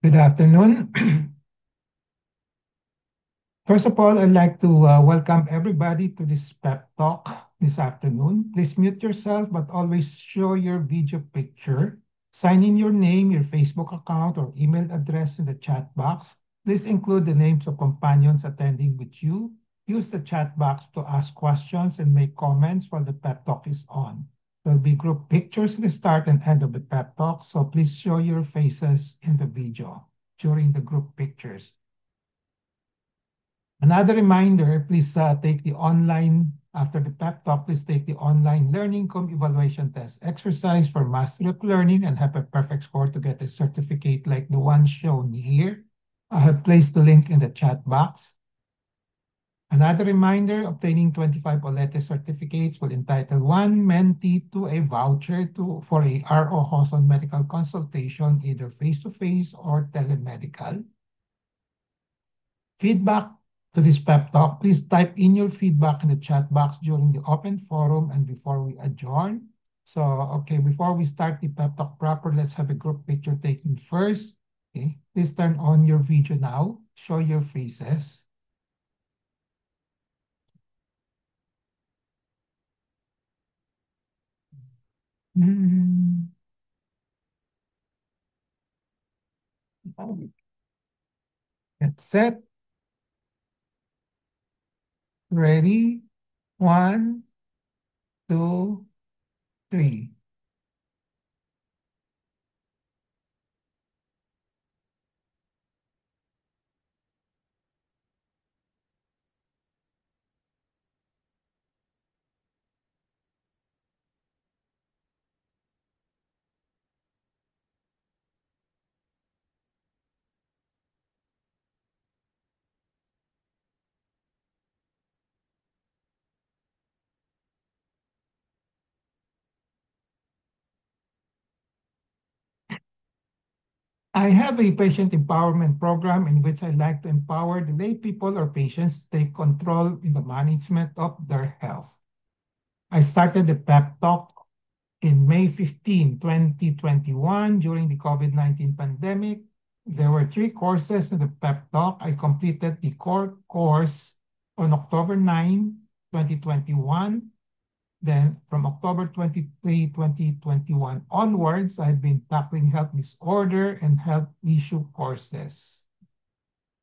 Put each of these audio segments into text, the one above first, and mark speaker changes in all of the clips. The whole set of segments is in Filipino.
Speaker 1: Good afternoon. First of all, I'd like to welcome everybody to this pep talk this afternoon. Please mute yourself, but always show your video picture. Sign in your name, your Facebook account, or email address in the chat box. Please include the names of companions attending with you. Use the chat box to ask questions and make comments while the pep talk is on. There'll be group pictures at the start and end of the pep talk, so please show your faces in the video during the group pictures. Another reminder, please take the online, after the pep talk, please take the online learning com evaluation test exercise for mastery of learning and have a perfect score to get a certificate like the one shown here. I have placed the link in the chat box. Another reminder, obtaining 25 OLETE certificates will entitle one mentee to a voucher for a RO Hoson medical consultation, either face-to-face or telemedical. Feedback to this pep talk, please type in your feedback in the chat box during the open forum and before we adjourn. So, okay, before we start the pep talk proper, let's have a group picture taken first. Okay, please turn on your video now. Show your faces. Get set. Ready? 1, 2, 3. I have a patient empowerment program in which I like to empower the lay people or patients to take control in the management of their health. I started the pep talk in May 15, 2021 during the COVID-19 pandemic. There were 3 courses in the pep talk. I completed the core course on October 9, 2021. Then from October 23, 2021 onwards, I've been tackling health disorder and health issue courses.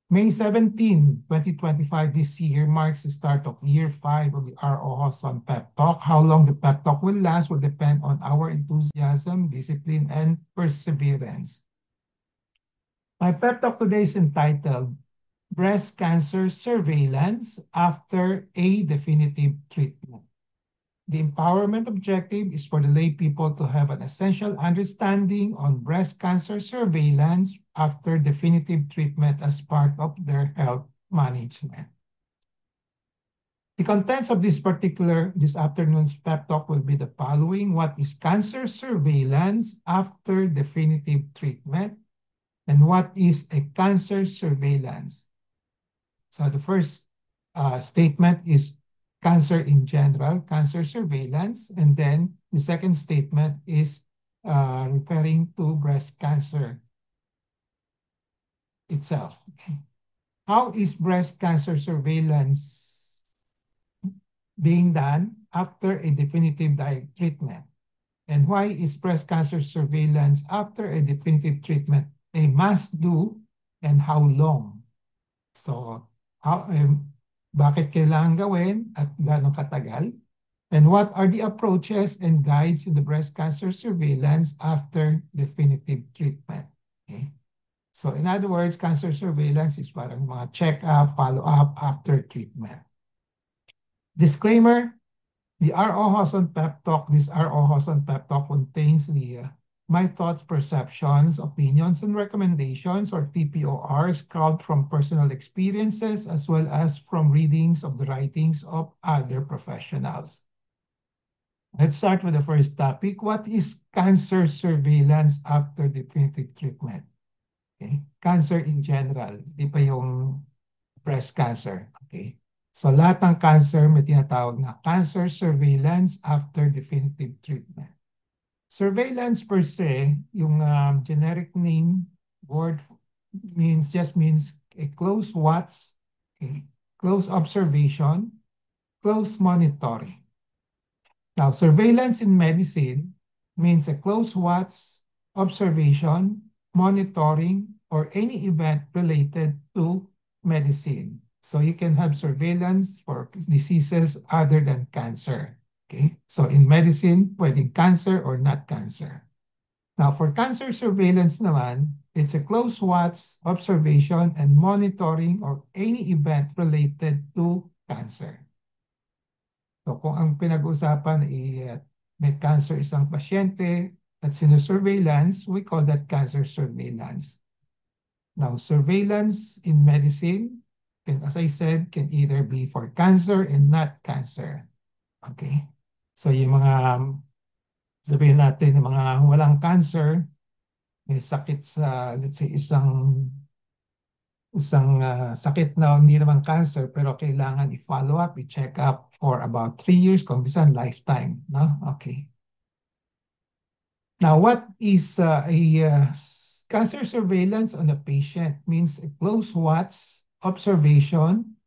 Speaker 1: May 17, 2025, this year marks the start of year 5 of the RO Hoson Pep Talk. How long the Pep Talk will last will depend on our enthusiasm, discipline, and perseverance. My Pep Talk today is entitled Breast Cancer Surveillance After a Definitive Treatment. The empowerment objective is for the lay people to have an essential understanding on breast cancer surveillance after definitive treatment as part of their health management. The contents of this afternoon's pep talk will be the following. What is cancer surveillance after definitive treatment? And what is a cancer surveillance? So the first statement is cancer in general, cancer surveillance. And then the second statement is referring to breast cancer itself. Okay. How is breast cancer surveillance being done after a definitive treatment? And why is breast cancer surveillance after a definitive treatment a must do and how long? So, bakit kailangan gawin at gaano katagal? And what are the approaches and guides in the breast cancer surveillance after definitive treatment? Okay. So in other words, cancer surveillance is parang mga check-up, follow-up after treatment. Disclaimer, this RO Hoson Pep Talk contains my thoughts, perceptions, opinions, and recommendations, or TPORs, called from personal experiences as well as from readings of the writings of other professionals. Let's start with the first topic. What is cancer surveillance after definitive treatment? Okay. Cancer in general, di pa yung breast cancer. Okay. So lahat ng cancer may tinatawag na cancer surveillance after definitive treatment. Surveillance per se, yung generic name word means a close watch, okay, close observation, close monitoring. Now, surveillance in medicine means a close watch, observation, monitoring, or any event related to medicine. So you can have surveillance for diseases other than cancer. Okay, so in medicine, pwedeng cancer or not cancer. Now, for cancer surveillance naman, it's a close watch, observation, and monitoring of any event related to cancer. So kung ang pinag-usapan ay may cancer isang pasyente at sinusurveillance, we call that cancer surveillance. Now, surveillance in medicine, as I said, can either be for cancer and not cancer. Okay? So yung mga, sabihin natin, yung mga walang cancer, may sakit sa, let's say, isang sakit na hindi naman cancer pero kailangan i-follow up, i-check up for about 3 years, kung minsan lifetime. No? Okay. Now, what is cancer surveillance on a patient? Means a close watch, observation,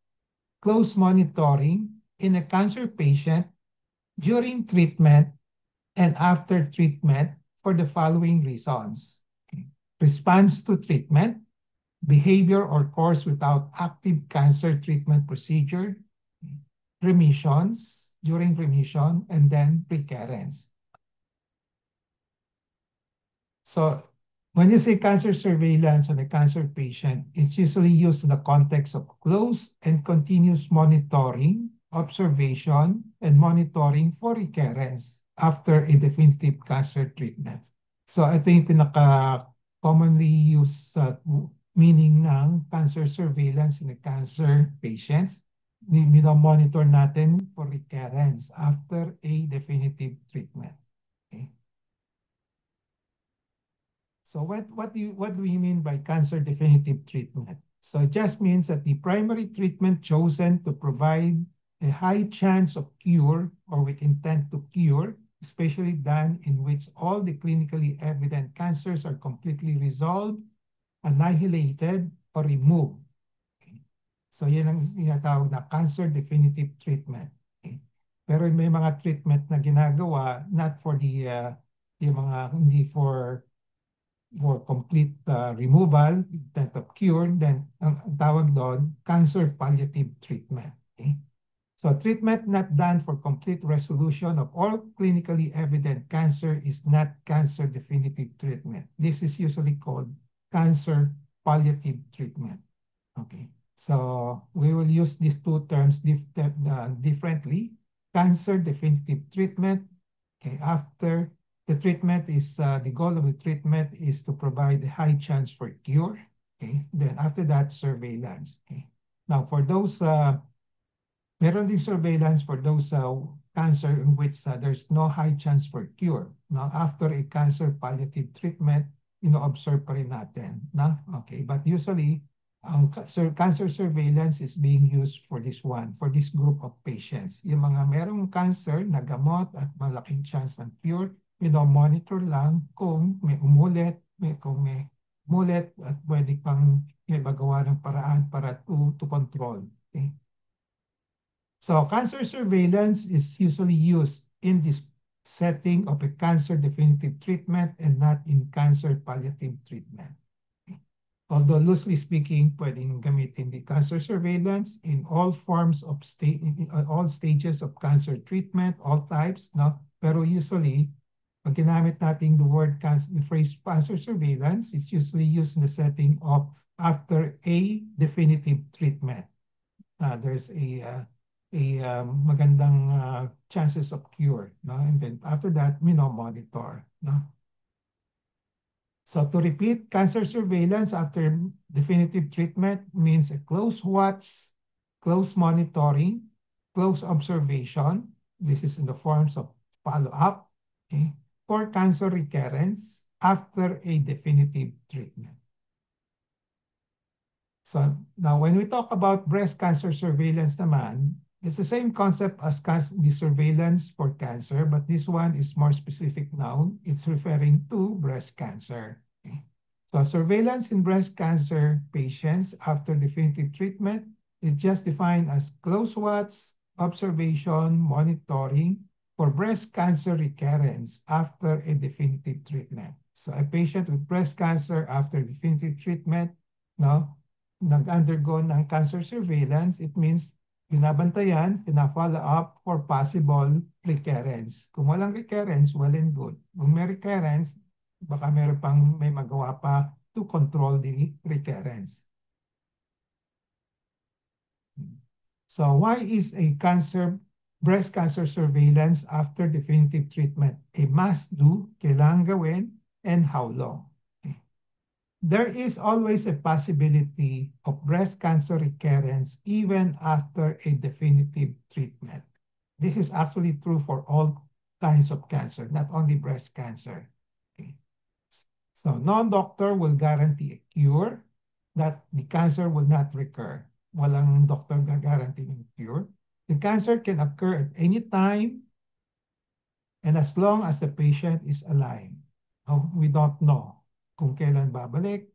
Speaker 1: close monitoring in a cancer patient during treatment and after treatment for the following reasons. Okay. Response to treatment, behavior or course without active cancer treatment procedure, remissions, during remission, and then recurrence. So when you say cancer surveillance on a cancer patient, it's usually used in the context of close and continuous monitoring, observation, and monitoring for recurrence after a definitive cancer treatment. So ito yung pinaka-commonly used meaning ng cancer surveillance in a cancer patients. Monitor natin for recurrence after a definitive treatment. Okay. So what do we mean by cancer definitive treatment? So it just means that the primary treatment chosen to provide a high chance of cure or with intent to cure, especially done in which all the clinically evident cancers are completely resolved, annihilated, or removed. Okay. So yan ang tinatawag na cancer definitive treatment. Okay. Pero may mga treatment na ginagawa not for the yung mga hindi for complete removal, intent of cure, then ang tawag doon, cancer palliative treatment. Okay? So treatment not done for complete resolution of all clinically evident cancer is not cancer definitive treatment. This is usually called cancer palliative treatment. Okay, so we will use these two terms differently. Cancer definitive treatment, okay, after the treatment is, the goal of the treatment is to provide a high chance for cure. Okay, then after that, surveillance. Okay, now for those, meron din surveillance for those cancer in which there's no high chance for cure. Now, after a cancer palliative treatment, observe pa rin natin. Na? Okay, but usually, cancer surveillance is being used for this one, for this group of patients. Yung mga merong cancer na gamot at malaking chance ng cure, monitor lang kung may umulit, kung may umulit at pwede pang may magawa ng paraan para to control. Okay? So cancer surveillance is usually used in this setting of a cancer definitive treatment and not in cancer palliative treatment. Although loosely speaking, pwedeng gamitin the cancer surveillance in all forms of in all stages of cancer treatment, all types, no? Pero usually, pag ginamit natin the word the phrase cancer surveillance, it's usually used in the setting of after a definitive treatment. There's a magandang chances of cure, no? And then after that, monitor, no? So to repeat, cancer surveillance after definitive treatment means a close watch, close monitoring, close observation. This is in the forms of follow-up, okay, for cancer recurrence after a definitive treatment. So now when we talk about breast cancer surveillance naman, it's the same concept as the surveillance for cancer, but this one is more specific now. It's referring to breast cancer. Okay? So surveillance in breast cancer patients after definitive treatment is just defined as close watch, observation, monitoring for breast cancer recurrence after a definitive treatment. So a patient with breast cancer after definitive treatment, no, nag-undergo ng cancer surveillance, it means binabantayan, pina-follow up for possible recurrence. Kung walang recurrence, well and good. Kung may recurrence, baka meron pang may magawa pa to control the recurrence. So why is a breast cancer surveillance after definitive treatment a must do, kailangan gawin, and how long? Okay. There is always a possibility of breast cancer recurrence even after a definitive treatment. This is actually true for all kinds of cancer, not only breast cancer. Okay. So no doctor will guarantee a cure that the cancer will not recur. Walang doctor guarantee ng cure. The cancer can occur at any time and as long as the patient is alive. We don't know kung kailan babalik,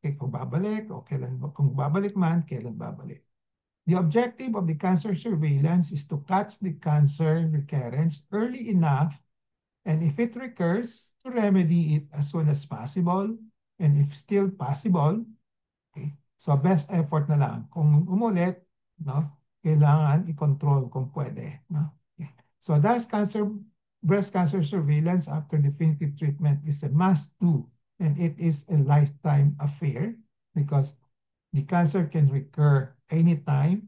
Speaker 1: o kung babalik man, kailan babalik. The objective of the cancer surveillance is to catch the cancer recurrence early enough, and if it recurs, to remedy it as soon as possible, and if still possible, okay, so best effort na lang. Kung umulit, no, kailangan i-control kung pwede. No? Okay. So that's breast cancer surveillance after definitive treatment is a must-do, and it is a lifetime affair because the cancer can recur anytime,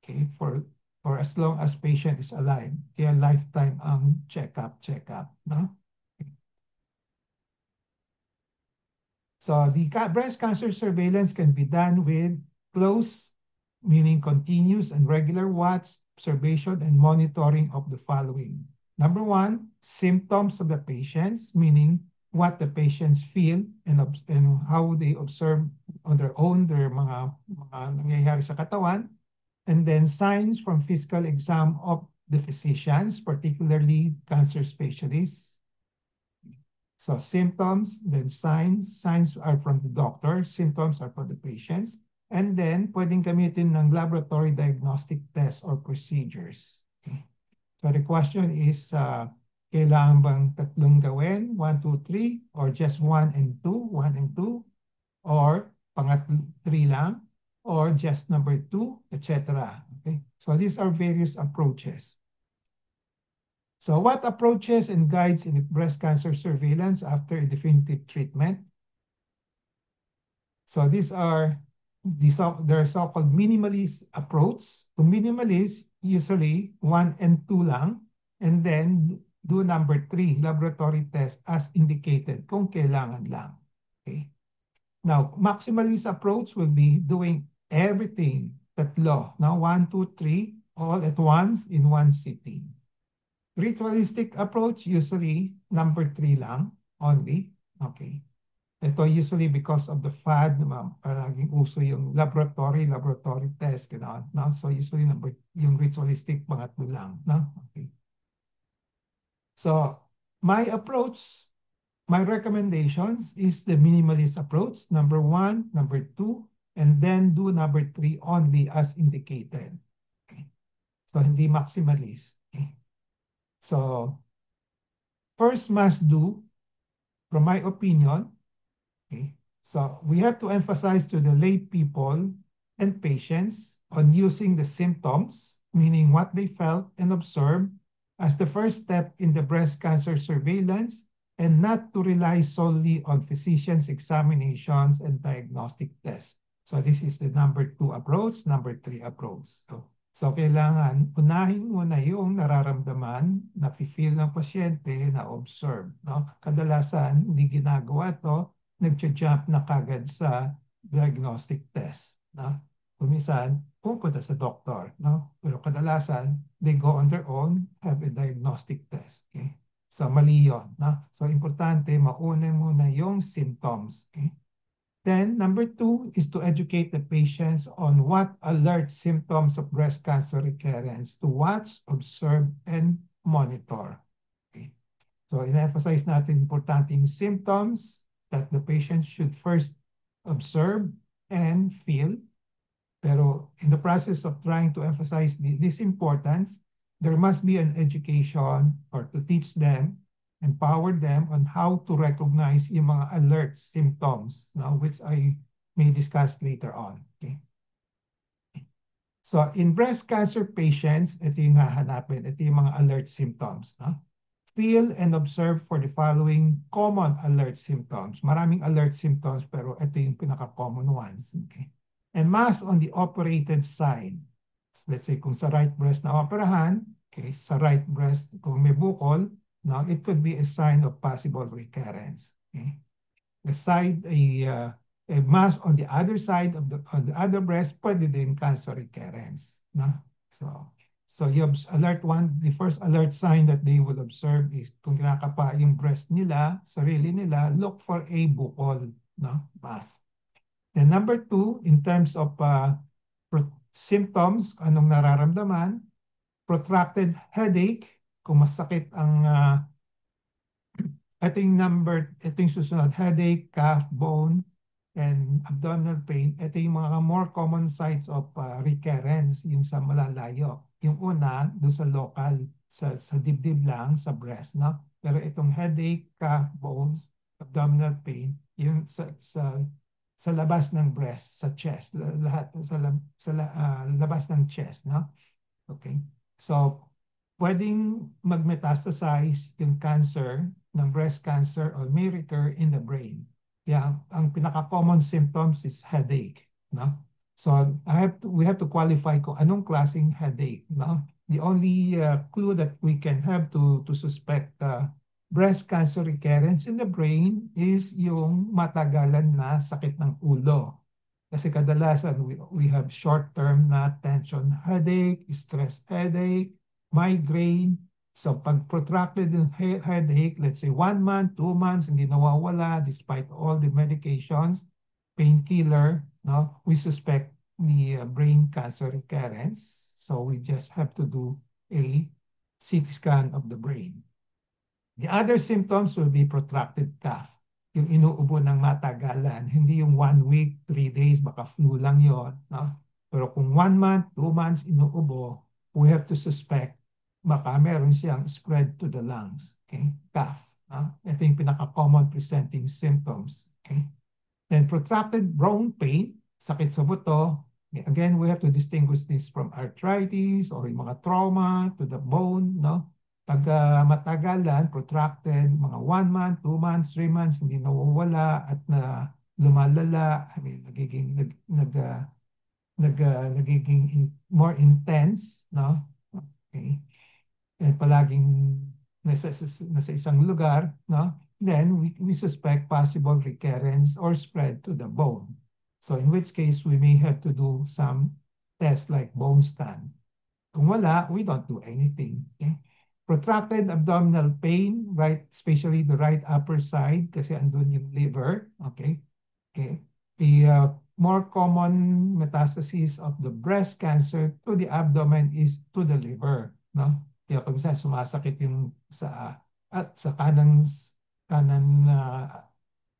Speaker 1: okay, for as long as patient is alive. Kaya lifetime ang check-up. No? So the breast cancer surveillance can be done with close, meaning continuous and regular watch, observation, and monitoring of the following. Number one, symptoms of the patients, meaning what the patients feel and how they observe on their own their mga nangyayari sa katawan. And then signs from physical exam of the physicians, particularly cancer specialists. So symptoms, then signs. Signs are from the doctor, symptoms are from the patients. And then pwedeng gamitin ng laboratory diagnostic tests or procedures. Okay. So the question is, kailangan bang tatlong gawin? 1, 2, 3, or just 1 and 2, or three lang, or just number 2, etc. Okay. So these are various approaches. So what approaches and guides in breast cancer surveillance after a definitive treatment? So they're so-called minimalist approach. To minimalist, usually 1 and 2 lang, and then do number 3, laboratory test as indicated kung kailangan lang. Okay. Now, maximalist approach will be doing everything, tatlo. Now, 1, 2, 3, all at once in one sitting. Ritualistic approach, usually number 3 lang only. Okay. Ito usually because of the fad, palaging uso yung laboratory test, gano'n. No? So usually yung ritualistic, pangatlo lang. No? Okay. So my recommendations is the minimalist approach, number 1, number 2, and then do number 3 only as indicated. Okay. So hindi maximalist. Okay. So first must do, from my opinion, okay, so we have to emphasize to the lay people and patients on using the symptoms, meaning what they felt and observed, as the first step in the breast cancer surveillance, and not to rely solely on physicians' examinations and diagnostic tests. So this is the number 2 approach, number 3 approach. So kailangan unahin muna yung nararamdaman, na-feel ng pasyente, na-observe. No? Kadalasan, hindi ginagawa to, nag-jump na kagad sa diagnostic test. No? Kumisan, pupunta sa doktor. No? Pero kadalasan, they go on their own, have a diagnostic test. Okay? So mali yun. No? So importante, mauna muna yung symptoms. Okay? Then, number 2 is to educate the patients on what alert symptoms of breast cancer recurrence to watch, observe, and monitor. Okay. So, in-emphasize natin importante yung symptoms that the patient should first observe, and feel. Pero in the process of trying to emphasize this importance, there must be an education or to teach them, empower them on how to recognize yung mga alert symptoms, no, which I may discuss later on. Okay? So in breast cancer patients, ito yung hahanapin, ito yung mga alert symptoms. No? Feel and observe for the following common alert symptoms. Maraming alert symptoms, pero ito yung pinaka-common ones. Okay? And mass on the operated side. So let's say kung sa right breast na operahan, okay, sa right breast, kung may bukol, now it could be a sign of possible recurrence. Okay? The side, a mass on the other side of on the other breast, pwede din cancer recurrence. No? So, so you alert one, the first alert sign that they will observe is kung kinakapa yung breast nila, sarili nila, look for a bukol, no? Mass. And number two, in terms of symptoms, anong nararamdaman, protracted headache, kung masakit ang ito yung susunod, headache, calf, bone, and abdominal pain. Ito yung mga more common sites of recurrence, yung sa malalayo. Yung una, doon sa local, sa dibdib lang, sa breast, no? Pero itong headache, calf, bones, abdominal pain, yung sa labas ng breast, sa chest, lahat sa labas ng chest, no? Okay. So, pwedeng mag-metastasize yung cancer ng breast cancer or may recur in the brain. Kaya ang pinaka-common symptoms is headache, no? So we have to qualify kung anong klaseng headache, no? The only clue that we can have to suspect breast cancer recurrence in the brain is yung matagalan na sakit ng ulo. Kasi kadalasan we have short-term na tension headache, stress headache, migraine. So pag protracted yung headache, let's say 1 month, 2 months, hindi nawawala despite all the medications, painkiller, no, we suspect the brain cancer recurrence. So we just have to do a CT scan of the brain. The other symptoms will be protracted cough. Yung inuubo ng matagalan, hindi yung 1 week, 3 days, baka flu lang yon, no? Pero kung 1 month, 2 months inuubo, we have to suspect baka meron siyang spread to the lungs. Okay? Cough. No? Ito yung pinaka-common presenting symptoms. Okay? Then protracted bone pain, sakit sa buto. Again, we have to distinguish this from arthritis or yung mga trauma to the bone, no? Pag matagalan, protracted, mga 1 month, 2 months, 3 months, hindi nawawala at na lumalala, I mean, nagiging more intense, no? Okay. And palaging nasa isang lugar, no? Then we suspect possible recurrence or spread to the bone. So in which case, we may have to do some tests like bone stand. Kung wala, we don't do anything. Okay? Protracted abdominal pain, right, especially the right upper side, kasi andun yung liver. Okay? Okay? The more common metastasis of the breast cancer to the abdomen is to the liver. No? Kaya pag sumasakit yung at sa kanan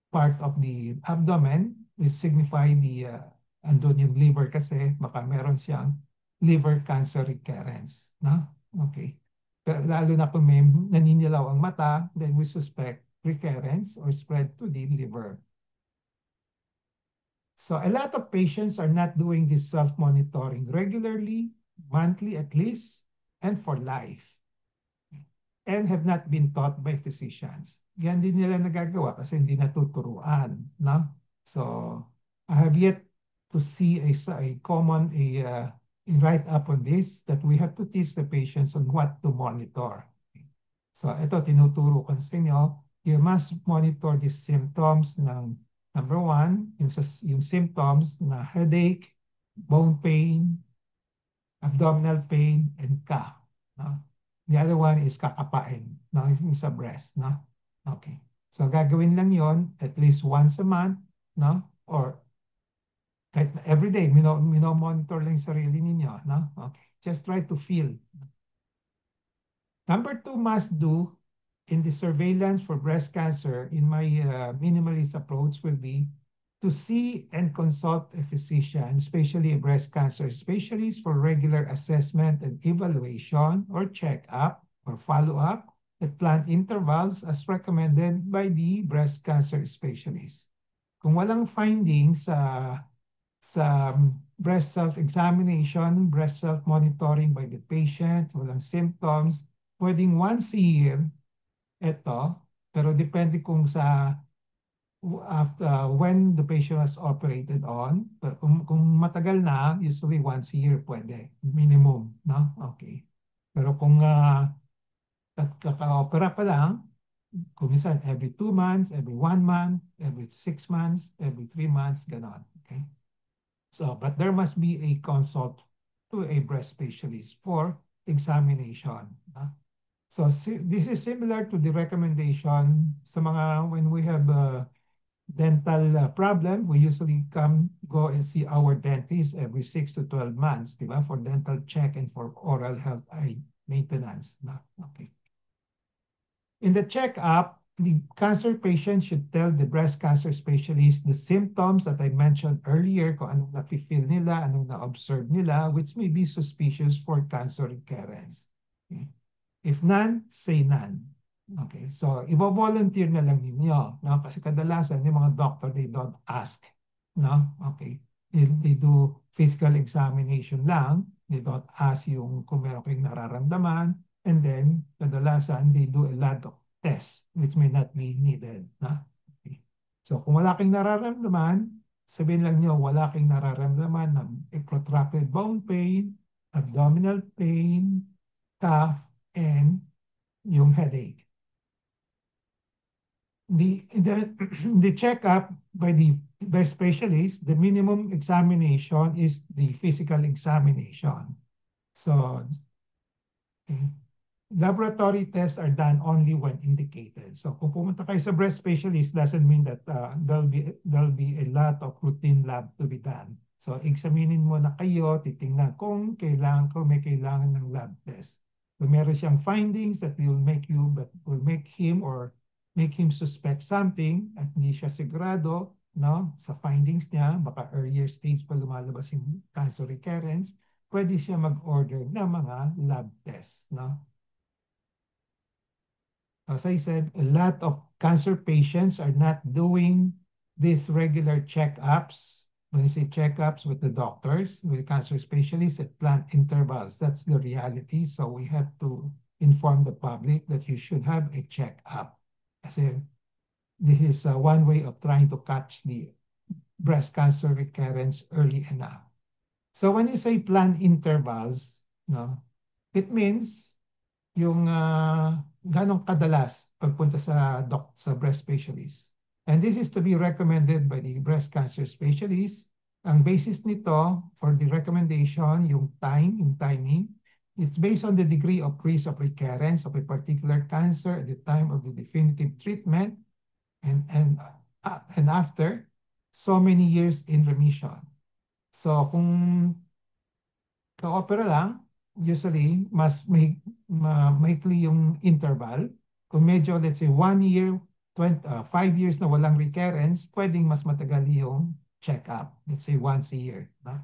Speaker 1: part of the abdomen, is signify the andun yung liver kasi baka meron siyang liver cancer recurrence. No? Okay. Pero lalo na kung may naninilaw ang mata, then we suspect recurrence or spread to the liver. So a lot of patients are not doing this self-monitoring regularly, monthly at least, and for life, and have not been taught by physicians. Yan din nila nagagawa kasi hindi natuturuan. No? So I have yet to see a common write-up on this that we have to teach the patients on what to monitor. So ito, tinuturo ko sa inyo, you must monitor the symptoms ng number one, yung symptoms na headache, bone pain, abdominal pain, and cough. No? The other one is kakapain, no? Yung sa breast. No? Okay. So gagawin lang yon at least once a month, no? Or kahit every day, monitor lang yung sarili ninyo. No? Okay. Just try to feel. Number two must do in the surveillance for breast cancer in my minimalist approach will be to see and consult a physician, especially a breast cancer specialist, for regular assessment and evaluation or check-up or follow-up at planned intervals as recommended by the breast cancer specialist. Kung walang findings sa breast self-examination, breast self-monitoring by the patient, walang symptoms, pwedeng once a year ito, pero depende kung sa after when the patient was operated on. Pero kung matagal na, usually once a year pwede, minimum, no? Okay. Pero kung kaka-opera pa lang, kung minsan every 2 months, every 1 month, every 6 months, every 3 months, ganon. Okay. So, but there must be a consult to a breast specialist for examination. So this is similar to the recommendation sa mga when we have dental problem, we usually go and see our dentist every 6 to 12 months, di ba? For dental check and for oral health eye maintenance. Okay. In the checkup, the cancer patient should tell the breast cancer specialist the symptoms that I mentioned earlier, kung anong nafe-feel nila, anong na-observe nila, which may be suspicious for cancer recurrence. Okay. If none, say none. Okay, so i-volunteer na lang ninyo, no? Kasi kadalasan yung mga doctor, they don't ask, no? Okay, they do physical examination lang, they don't ask yung kung meron kayong nararamdaman, and then kadalasan they do a lot of tests which may not be needed, no? Okay. So kung wala kayong nararamdaman, sabihin lang nyo, wala kayong nararamdaman ng protracted bone pain, abdominal pain, cough, and yung headache. The checkup by the specialist, the minimum examination is the physical examination. So, okay. Laboratory tests are done only when indicated. So kung pumunta kayo sa breast specialist, doesn't mean that there'll be a lot of routine lab to be done. So examinin mo na kayo, titingnan kung may kailangan ng lab test. So meron siyang findings that will make him suspect something at hindi siya sigurado, no, sa findings niya, baka earlier stage pa lumalabas yung cancer recurrence, pwede siya mag-order ng mga lab tests, no? As I said, a lot of cancer patients are not doing these regular checkups. When I say checkups with the doctors, with cancer specialists at planned intervals, that's the reality. So we have to inform the public that you should have a checkup. Kasi this is one way of trying to catch the breast cancer recurrence early enough. So when you say planned intervals, no, it means yung ganong kadalas pagpunta sa breast specialist. And this is to be recommended by the breast cancer specialist. Ang basis nito for the recommendation, yung timing, is based on the degree of risk of recurrence of a particular cancer at the time of the definitive treatment and after so many years in remission. So kung ka-opera lang, usually mas maikli yung interval. Kung medyo, let's say, 1 year, 5 years na walang recurrence, pwedeng mas matagal yung check-up. Let's say once a year. No?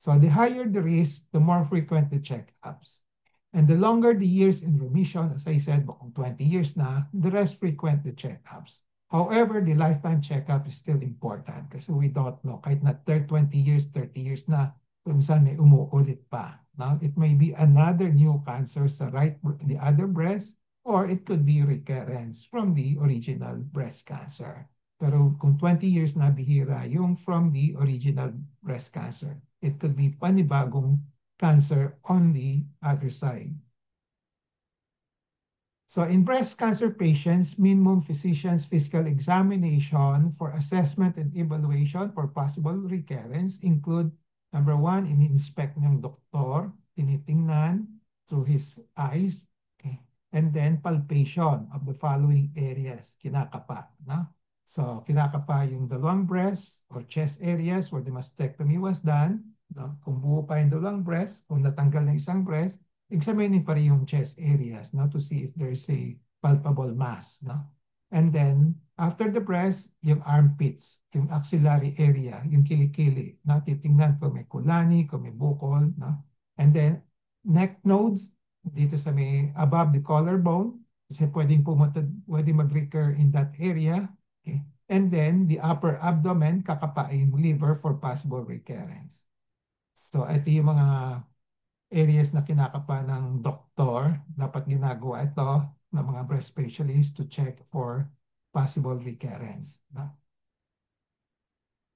Speaker 1: So the higher the risk, the more frequent the check-ups. And the longer the years in remission, as I said, kung 20 years na, the less frequent the check-ups. However, the lifetime check-up is still important kasi we don't know. Kahit na 20 years, 30 years na, kung saan may umuulit pa. Now, it may be another new cancer sa the other breast, or it could be recurrence from the original breast cancer. Pero kung 20 years na bihira yung from the original breast cancer, it could be panibagong cancer on the other side. So in breast cancer patients, minimum physician's physical examination for assessment and evaluation for possible recurrence include, number 1, in-inspect ng doktor, tinitingnan through his eyes, okay? And then palpation of the following areas, kinakapa, no? So kinakapa yung dalawang breast or chest areas where the mastectomy was done, no? Kung buo pa yung dalawang breast, kung natanggal ng isang breast, examining pa rin yung chest areas, no? To see if there's a palpable mass, no? And then After the breast, yung armpits, yung axillary area, yung kilikili. Na titingnan kung may kulani, kung may bukol. No? And then, neck nodes, dito sa may above the collarbone, kasi pwedeng mag-recur in that area. Okay? And then, the upper abdomen, kakapain, liver for possible recurrence. So, ito yung mga areas na kinakapa ng doktor. Dapat ginagawa ito ng mga breast specialist to check for possible recurrence. No?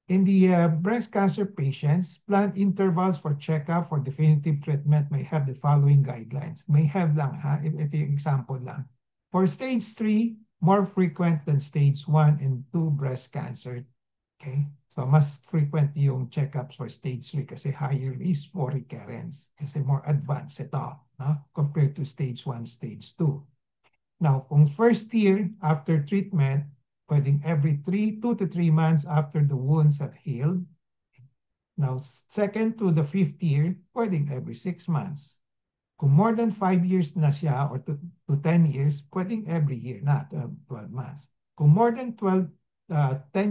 Speaker 1: In the breast cancer patients, planned intervals for checkup for definitive treatment may have the following guidelines. May have lang ha, ito yung example lang. For stage 3, more frequent than stage 1 and 2 breast cancer. Okay? So mas frequent yung checkups for stage 3 kasi higher risk for recurrence. Kasi more advanced ito, no? Compared to stage 1, stage 2. Now, kung first year after treatment, pwedeng every 2 to 3 months after the wounds have healed. Now, second to the fifth year, pwedeng every 6 months. Kung more than 5 years na siya or to 10 years, pwedeng every year na, 12 months. Kung more than 10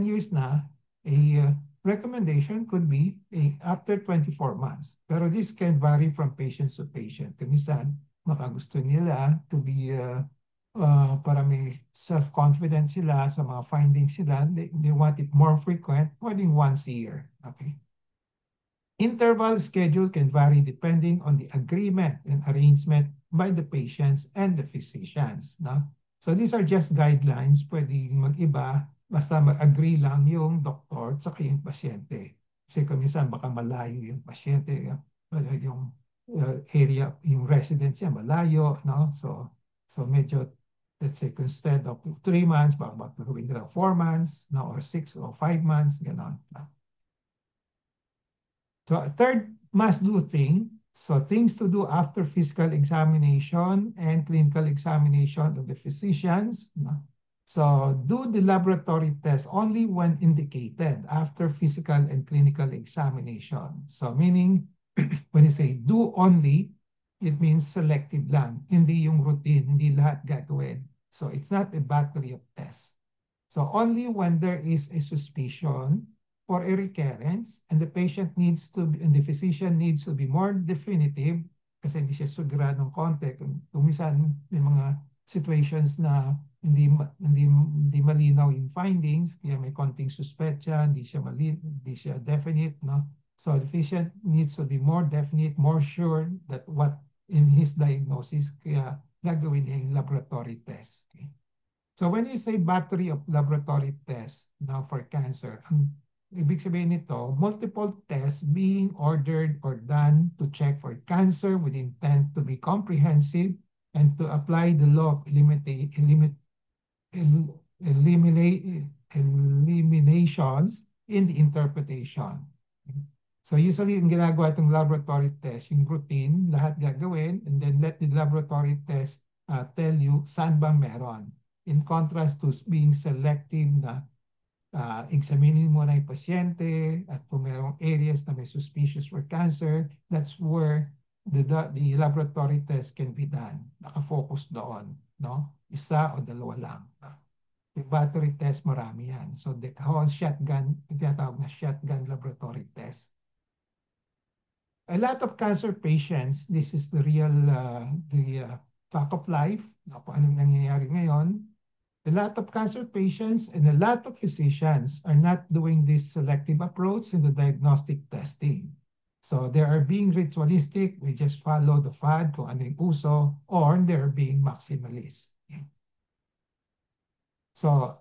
Speaker 1: years na, a recommendation could be after 24 months. Pero this can vary from patient to patient. Kamisan, makagusto nila to be para may self-confidence sila sa mga findings sila. They want it more frequent, pwedeng once a year. Okay? Interval schedule can vary depending on the agreement and arrangement by the patients and the physicians. No? So these are just guidelines. Pwedeng mag-iba basta mag-agree lang yung doktor at yung pasyente. Kasi kuminsan baka malayo yung pasyente, yung area, yung residence niya malayo. No? So medyo, let's say, instead of 3 months, baka magagawin nila 4 months, no? Or 6 or 5 months, gano'n. No? So a third must-do thing, so things to do after physical examination and clinical examination of the physicians. No? So do the laboratory test only when indicated after physical and clinical examination. So meaning, when you say do only, it means selective lang. Hindi yung routine, hindi lahat gagawin. So it's not a battery of tests. So only when there is a suspicion for a recurrence and the patient needs to be, and the physician needs to be more definitive kasi hindi siya siguradong konti. Kung minsan may mga situations na hindi malinaw yung findings, kaya may konting suspetsa, hindi siya definite, no? So the patient needs to be more definite, more sure that what in his diagnosis, kaya gagawin niya yung laboratory test. Okay? So when you say battery of laboratory tests now for cancer, ang ibig sabihin nito, multiple tests being ordered or done to check for cancer with intent to be comprehensive and to apply the law of eliminations in the interpretation. So usually, yung ginagawa itong laboratory test, yung routine, lahat gagawin, and then let the laboratory test tell you saan ba meron. In contrast to being selective na examinin mo na yung pasyente at kung merong areas na may suspicious for cancer, that's where the laboratory test can be done. Nakafocus doon. No? Isa o dalawa lang. Yung battery test, marami yan. So the whole shotgun, tinatawag na shotgun laboratory test. A lot of cancer patients, this is the real fact of life, kung anong nangyayari ngayon. A lot of cancer patients and a lot of physicians are not doing this selective approach in the diagnostic testing. So they are being ritualistic, they just follow the fad kung ano yung uso, or they're being maximalist. So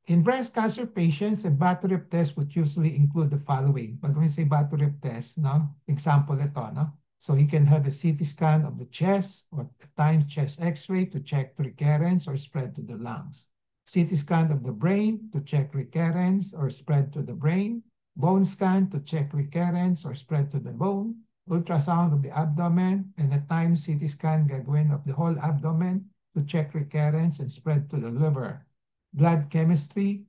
Speaker 1: in breast cancer patients, a battery of tests would usually include the following. But when we say battery of tests, no? Example ito, no? So you can have a CT scan of the chest or a times chest X-ray to check recurrence or spread to the lungs. CT scan of the brain to check recurrence or spread to the brain. Bone scan to check recurrence or spread to the bone. Ultrasound of the abdomen and a times CT scan gagawin of the whole abdomen to check recurrence and spread to the liver. Blood chemistry,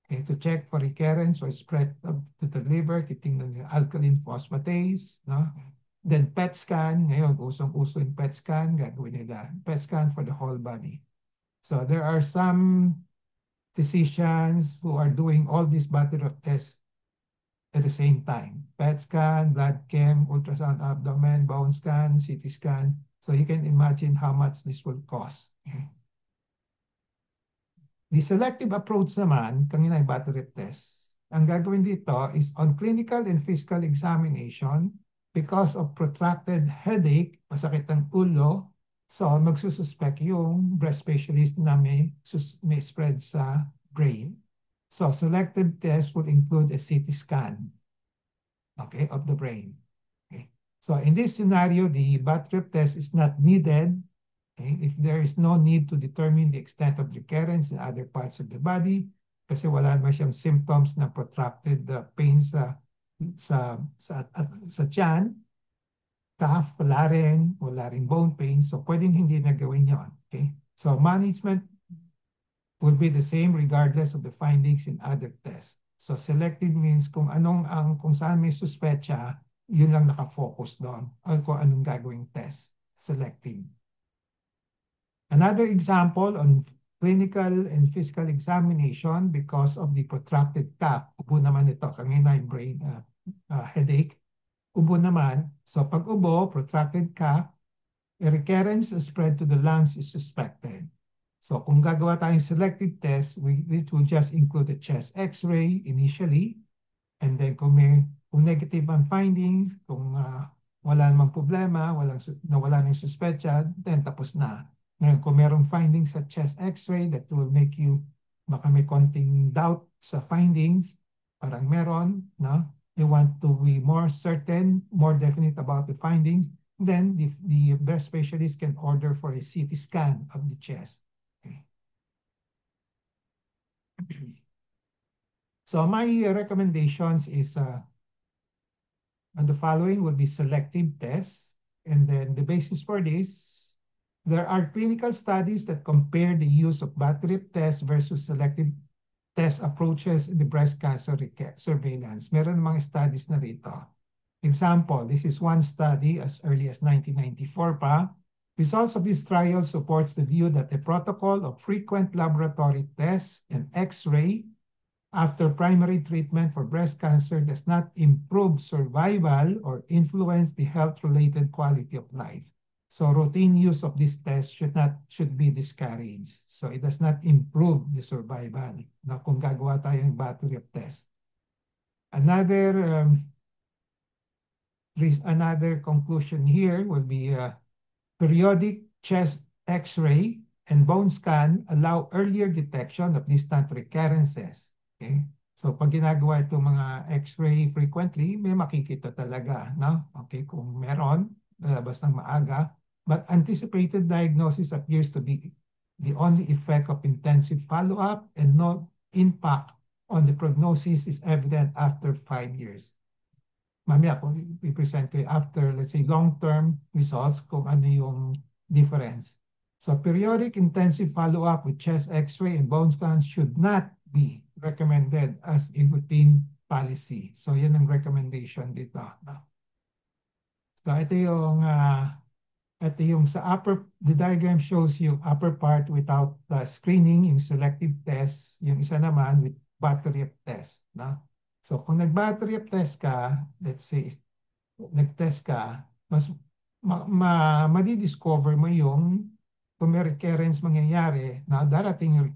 Speaker 1: okay, to check for recurrence or spread to the liver, titingnan yung alkaline phosphatase, no? Then PET scan, ngayon, usong-uso yung PET scan, gagawin nila. PET scan for the whole body. So there are some physicians who are doing all these battery of tests at the same time. PET scan, blood chem, ultrasound abdomen, bone scan, CT scan. So you can imagine how much this will cost. Okay. The selective approach naman, kanina yung battery test, ang gagawin dito is on clinical and physical examination because of protracted headache, masakit ng ulo, so magsususpect yung breast specialist na may spread sa brain. So selective test will include a CT scan, okay, of the brain. Okay. So in this scenario, the battery test is not needed. Okay? If there is no need to determine the extent of recurrence in other parts of the body, kasi wala naman siyang symptoms na protracted pain sa tiyan, cough, wala rin bone pain, so pwedeng hindi na gawin yon. Okay? So management will be the same regardless of the findings in other tests. So selected means kung saan may suspecha, yun lang nakafocus doon, o kung anong gagawing test. Selective. Another example on clinical and physical examination because of the protracted cough. Ubo naman ito, kanina yung brain headache. Ubo naman. So pag ubo, protracted cough, a recurrence spread to the lungs is suspected. So kung gagawa tayong selective test, it will just include a chest x-ray initially. And then kung negative ang findings, kung wala namang problema, wala nang suspecha, then tapos na. Ngayon, kung merong findings sa chest x-ray that will make you, baka may konting doubt sa findings, parang meron, no? You want to be more certain, more definite about the findings, then the breast specialist can order for a CT scan of the chest. Okay. So my recommendations is, and the following will be selective tests, and then the basis for this, there are clinical studies that compare the use of battery tests versus selective test approaches in the breast cancer surveillance. Meron mga studies na rito. Example, this is one study as early as 1994 pa. Results of this trial supports the view that a protocol of frequent laboratory tests and X-ray after primary treatment for breast cancer does not improve survival or influence the health-related quality of life. So routine use of this test should be discouraged. So it does not improve the survival na kung gagawa tayong battery of tests. Another conclusion here will be periodic chest X-ray and bone scan allow earlier detection of distant recurrences. Okay? So pag ginagawa itong mga X-ray frequently, may makikita talaga, no? Okay, kung meron, lalabas ng maaga. But anticipated diagnosis appears to be the only effect of intensive follow-up, and no impact on the prognosis is evident after 5 years. Mamaya kung i-present ko after, let's say, long-term results, kung ano yung difference. So periodic intensive follow-up with chest X-ray and bone scans should not be recommended as a routine policy. So yan ang recommendation dito. So ito yung sa the diagram shows yung upper part without the screening, yung selective test, yung isa naman with battery of test. No? So kung nag-battery of test ka, let's say, nag-test ka, mas madidiscover mo yung kung may recurrence mangyayari, na darating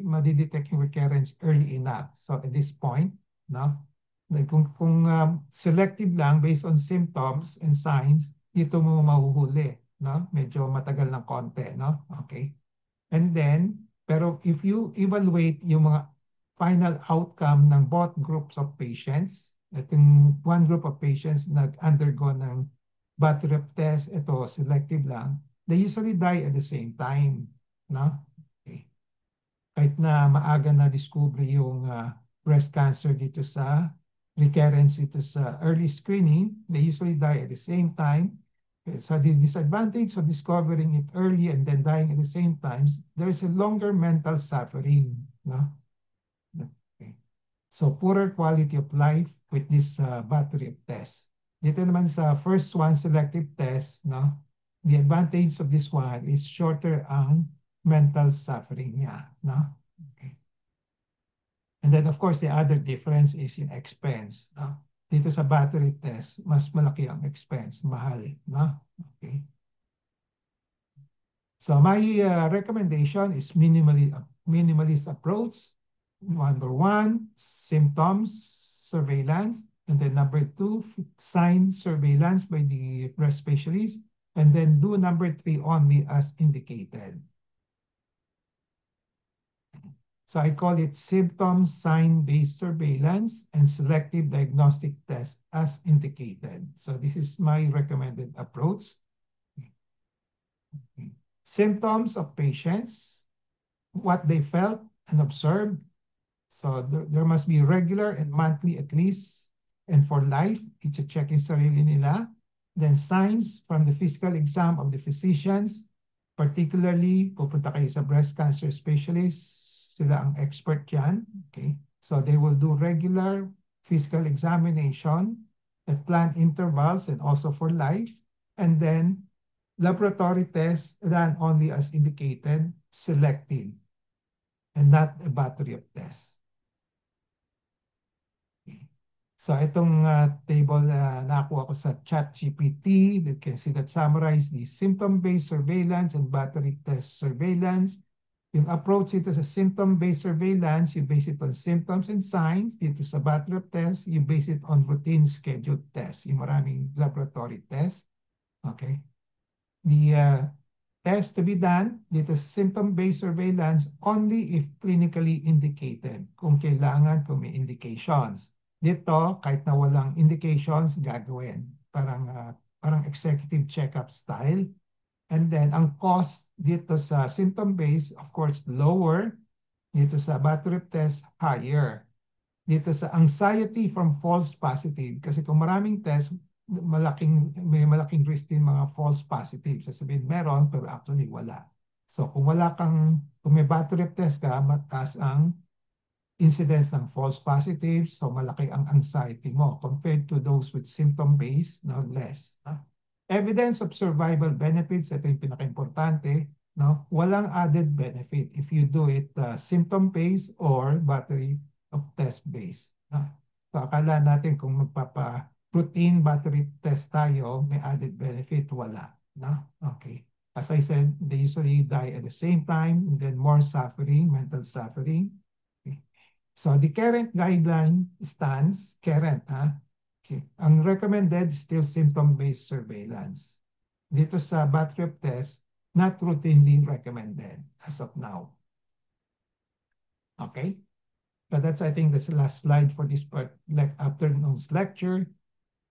Speaker 1: madidetect yung recurrence early enough. So at this point, no? Kung selective lang based on symptoms and signs, dito mo mahuhuli, no? Medyo matagal ng konti, no? Okay. And then, pero if you evaluate yung mga final outcome ng both groups of patients, itong one group of patients nag-undergo ng battery of test, ito selective lang, they usually die at the same time, no? Okay. Kahit na maaga na discover yung breast cancer dito sa recurrence dito sa early screening, they usually die at the same time. So the disadvantage of discovering it early and then dying at the same time, there's a longer mental suffering. No? Okay. So poorer quality of life with this battery of tests. Dito naman sa first one, selective test, no? The advantage of this one is shorter ang mental suffering niya. No? Okay. And then, of course, the other difference is in expense. No? Dito sa battery test, mas malaki ang expense, mahal. No? Okay. So my recommendation is minimalist approach. Number one, symptoms surveillance. And then number two, sign surveillance by the breast specialist. And then do number three only as indicated. So I call it symptom sign-based surveillance and selective diagnostic test as indicated. So this is my recommended approach. Symptoms of patients, what they felt and observed. So there must be regular and monthly at least, and for life, i-check yung sarili nila. Then signs from the physical exam of the physicians, particularly pupunta kayo sa breast cancer specialist, sila ang expert yan. Okay? So they will do regular physical examination at planned intervals and also for life. And then laboratory tests run only as indicated, selective, and not a battery of tests. So itong table na nakuha ko sa ChatGPT, you can see that summarize the symptom-based surveillance and battery test surveillance. Yung approach ito sa symptom-based surveillance, you base it on symptoms and signs. Dito sa battery of test, you base it on routine scheduled tests. Yung maraming laboratory tests. Okay. The test to be done dito sa symptom-based surveillance only if clinically indicated. Kung kailangan, kung may indications. Dito, kahit na walang indications, gagawin. Parang executive check-up style. And then, ang cost dito sa symptom-based, of course, lower. Dito sa battery test, higher. Dito sa anxiety from false positive. Kasi kung maraming test, may malaking risk din mga false positives. Sasabihin meron, pero actually wala. So kung may battery test ka, mataas ang incidence ng false positives, so malaki ang anxiety mo compared to those with symptom-based, no, less. No? Evidence of survival benefits, ito yung pinaka-importante, no? Walang added benefit if you do it symptom-based or battery of test-based. No? So akala natin kung magpapa-routine battery test tayo, may added benefit, wala. No? Okay. As I said, they usually die at the same time, and then more suffering, mental suffering. Okay. So the current guideline stands, current, ha? Okay. Ang recommended is still symptom-based surveillance. Dito sa battery of test, not routinely recommended as of now. Okay? But that's, I think, the last slide for this afternoon's lecture.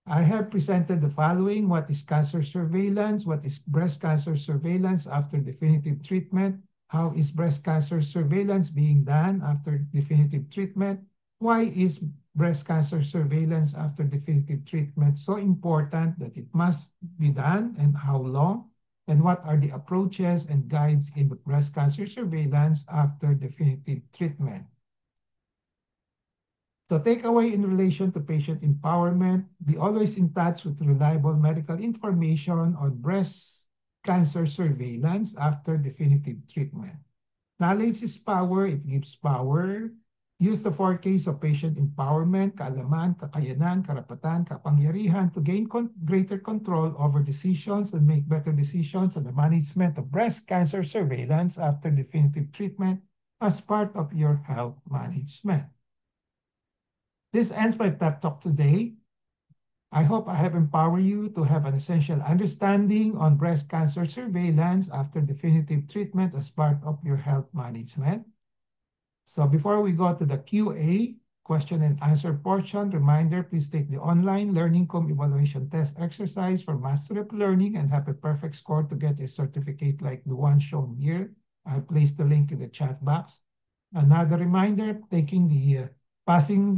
Speaker 1: I have presented the following: what is cancer surveillance? What is breast cancer surveillance after definitive treatment? How is breast cancer surveillance being done after definitive treatment? Why is breast cancer surveillance after definitive treatment so important that it must be done, and how long? And what are the approaches and guides in the breast cancer surveillance after definitive treatment? So takeaway in relation to patient empowerment, be always in touch with reliable medical information on breast cancer surveillance after definitive treatment. Knowledge is power, it gives power. Use the 4Ks of patient empowerment, kaalaman, kakayanan, karapatan, kapangyarihan to gain greater control over decisions and make better decisions on the management of breast cancer surveillance after definitive treatment as part of your health management. This ends my pep talk today. I hope I have empowered you to have an essential understanding on breast cancer surveillance after definitive treatment as part of your health management. So before we go to the QA, question and answer portion, reminder, please take the online LearningCom evaluation test exercise for Mastery of Learning and have a perfect score to get a certificate like the one shown here. I placed the link in the chat box. Another reminder, passing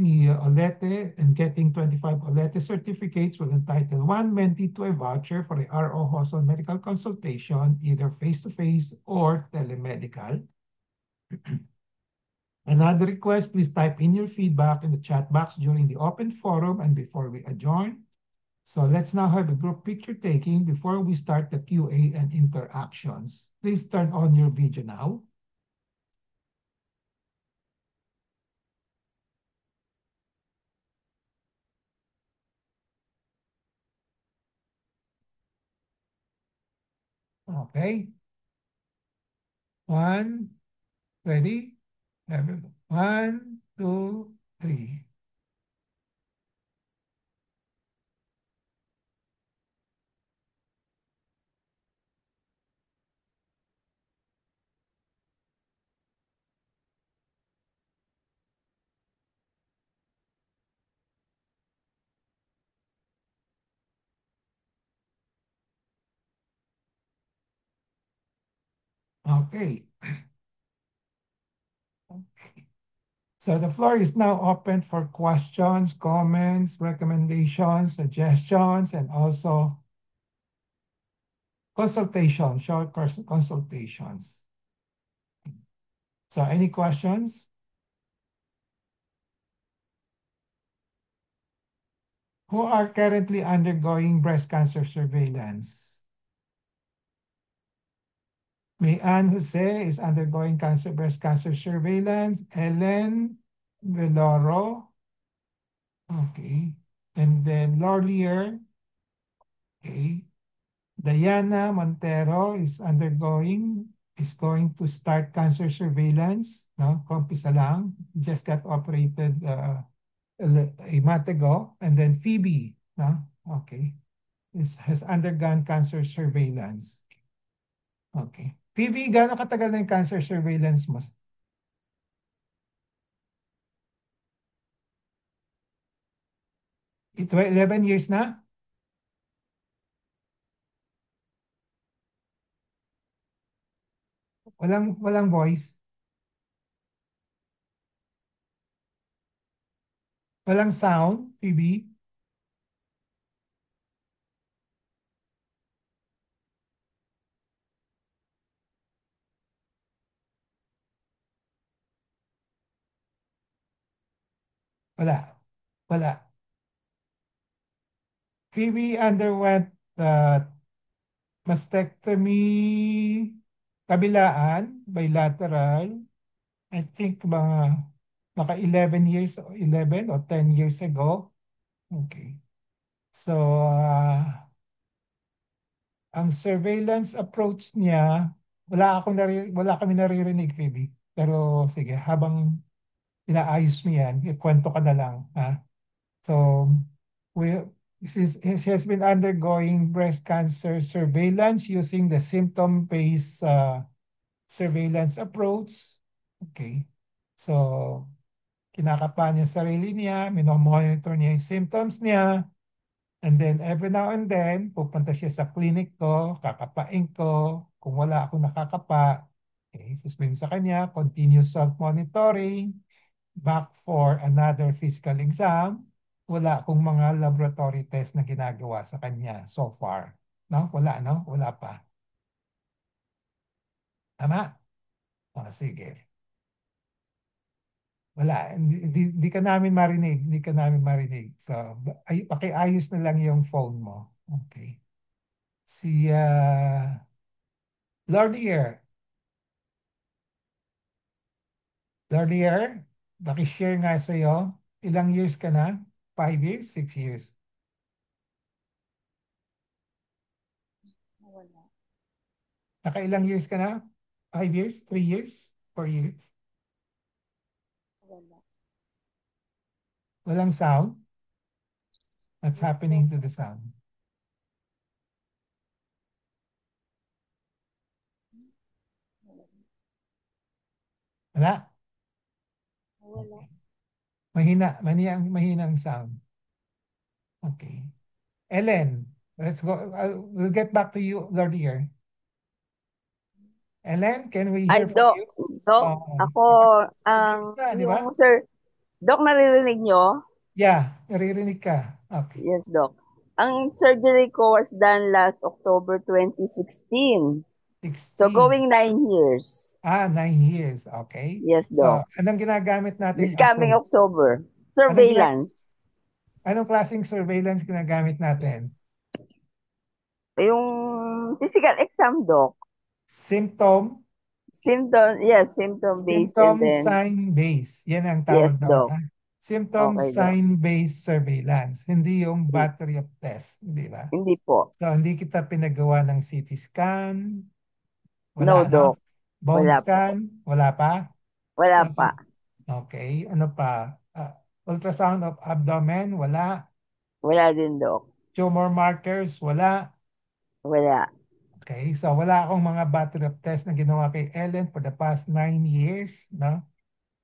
Speaker 1: the OLETE and getting 25 OLETE certificates will entitle one mentee to a voucher for a RO Hoson medical consultation, either face-to-face or telemedical. Another request, please type in your feedback in the chat box during the open forum and before we adjourn. So let's now have a group picture taking before we start the QA and interactions. Please turn on your video now. Okay. One, ready? Everyone. One, two, three. Okay. So the floor is now open for questions, comments, recommendations, suggestions, and also consultations, short consultations. So any questions? Who are currently undergoing breast cancer surveillance? May Ann Jose is undergoing breast cancer surveillance. Ellen Veloro. Okay. And then Lorlier. Okay. Diana Montero is going to start cancer surveillance. No, kumpisa lang. Just got operated a month ago. And then Phoebe, no? Okay, has undergone cancer surveillance. Okay. Phoebe, gaano katagal na yung cancer surveillance mo? Ito, 11 years na? Walang voice? Walang sound, Phoebe? Wala. Wala. Phoebe underwent uh, mastectomy kabilaan, bilateral, I think baka 11 years, 11 or 10 years ago. Okay. So, ang surveillance approach niya, wala kami naririnig, Phoebe. Pero sige, habang inaayos mo yan, ikwento ka na lang. Ha? So, we, she has been undergoing breast cancer surveillance using the symptom-based surveillance approach. Okay. So, kinakapa niya sarili niya, minomonitor niya yung symptoms niya, and then every now and then, pupunta siya sa clinic ko, kakapain ko, kung wala akong nakakapa, okay, sasabihin sa kanya, continuous self-monitoring, back for another physical exam, wala akong mga laboratory test na ginagawa sa kanya so far. No? Wala, no? Wala pa. Tama? Sige. Wala, hindi ka namin marinig, hindi ka namin marinig. So, pakiayos na lang yung phone mo. Okay. Si Lordier. Lordier, pakishare nga sa'yo. Ilang years ka na? 5 years? 6 years?
Speaker 2: Wala.
Speaker 1: Nakailang years ka na? 5 years? 3 years? 4 years?
Speaker 2: Wala.
Speaker 1: Walang sound? What's
Speaker 2: Yes po.
Speaker 1: happening to the sound?
Speaker 2: Wala.
Speaker 1: Wala?
Speaker 2: Wala.
Speaker 1: Mahina ang sound. Okay. Ellen, let's go. We'll get back to you, Lordier. Ellen, can we
Speaker 2: Ay,
Speaker 1: hear from you?
Speaker 2: Doc,
Speaker 1: Oh,
Speaker 2: ako,
Speaker 1: di ba?
Speaker 2: ang,
Speaker 1: Years na, di ba?
Speaker 2: yung, sir, Doc, naririnig nyo?
Speaker 1: Yeah, naririnig ka. Okay.
Speaker 2: Yes, Doc. Ang surgery ko was done last October 2016. So,
Speaker 1: 16.
Speaker 2: going 9 years.
Speaker 1: 9 years. Okay.
Speaker 2: Yes,
Speaker 1: So,
Speaker 2: Doc.
Speaker 1: anong ginagamit
Speaker 2: This
Speaker 1: nating
Speaker 2: coming
Speaker 1: approach?
Speaker 2: October.
Speaker 1: Anong, gina
Speaker 2: Surveillance.
Speaker 1: anong klaseng surveillance ginagamit natin?
Speaker 2: Yung physical exam, Doc.
Speaker 1: Symptom,
Speaker 2: Symptom, yes, symptom based and
Speaker 1: symptom
Speaker 2: then,
Speaker 1: sign base. Yan ang
Speaker 2: yes,
Speaker 1: tawag doon.
Speaker 2: Doc.
Speaker 1: Ha? Symptom
Speaker 2: Okay, Doc.
Speaker 1: sign-based surveillance, hindi yung
Speaker 2: Hmm,
Speaker 1: battery of test, di ba?
Speaker 2: Hindi po.
Speaker 1: So, hindi kita pinagawa ng CT scan,
Speaker 2: No,
Speaker 1: wala, no?
Speaker 2: Doc.
Speaker 1: Bone
Speaker 2: Wala po.
Speaker 1: scan, wala pa?
Speaker 2: Wala pa.
Speaker 1: Okay. Okay, ano pa? Ultrasound of abdomen, wala.
Speaker 2: Wala din, Doc.
Speaker 1: Tumor markers, wala.
Speaker 2: Wala.
Speaker 1: Okay, so wala akong mga battery of test na ginawa kay Ellen for the past 9 years, no?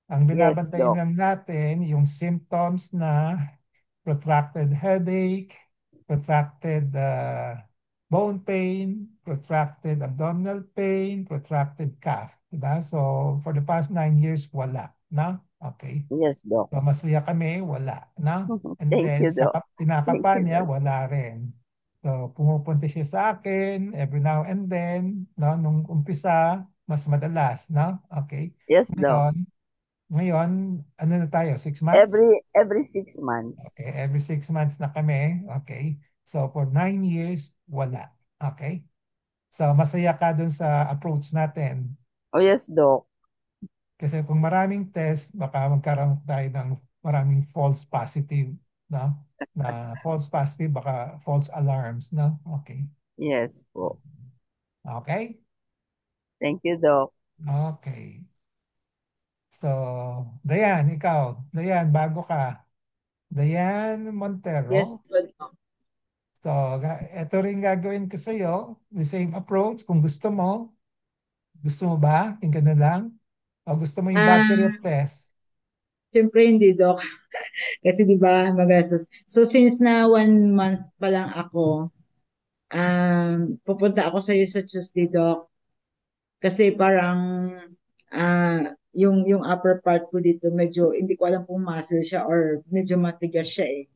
Speaker 1: Ang
Speaker 2: Yes,
Speaker 1: binabantayan
Speaker 2: Doc.
Speaker 1: lang natin, yung symptoms na protracted headache, protracted bone pain, protracted abdominal pain, protracted cough. Diba? So, for the past 9 years, wala. No? Okay.
Speaker 2: Yes, Doc.
Speaker 1: So, masaya kami, wala. No? And
Speaker 2: Thank
Speaker 1: then,
Speaker 2: you,
Speaker 1: sa
Speaker 2: Doc. Thank
Speaker 1: tinakapan
Speaker 2: you,
Speaker 1: niya,
Speaker 2: Doc.
Speaker 1: wala rin. So, pumupunta siya sa akin every now and then, no? Nung umpisa, mas madalas, no? Okay.
Speaker 2: Yes, Doc.
Speaker 1: Ngayon, ngayon, ano na tayo? 6 months?
Speaker 2: Every 6 months.
Speaker 1: Okay, every 6 months na kami. Okay. So, for 9 years, wala. Okay. So, masaya ka dun sa approach natin.
Speaker 2: Oh, yes, Doc.
Speaker 1: Kasi kung maraming test, baka magkaroon tayo ng maraming false positive, no? Na false positive, baka false alarms, no? Okay.
Speaker 2: Yes po.
Speaker 1: Okay?
Speaker 2: Thank you, Doc.
Speaker 1: Okay. So, Dayan, ikaw. Dayan, bago ka. Dayan Montero.
Speaker 3: Yes po, Doc.
Speaker 1: So, ito rin gagawin ko sa'yo. The same approach. Kung gusto mo ba? Yung ganun lang? O gusto mo yung battery of
Speaker 3: Ah,
Speaker 1: test?
Speaker 3: syempre hindi, Doc. Kasi di ba magastos. So since na 1 month pa lang ako, pupunta ako sa iyo sa Tuesday, Doc. Kasi parang yung upper part ko dito medyo hindi ko alam kung muscle siya or medyo matigas siya eh.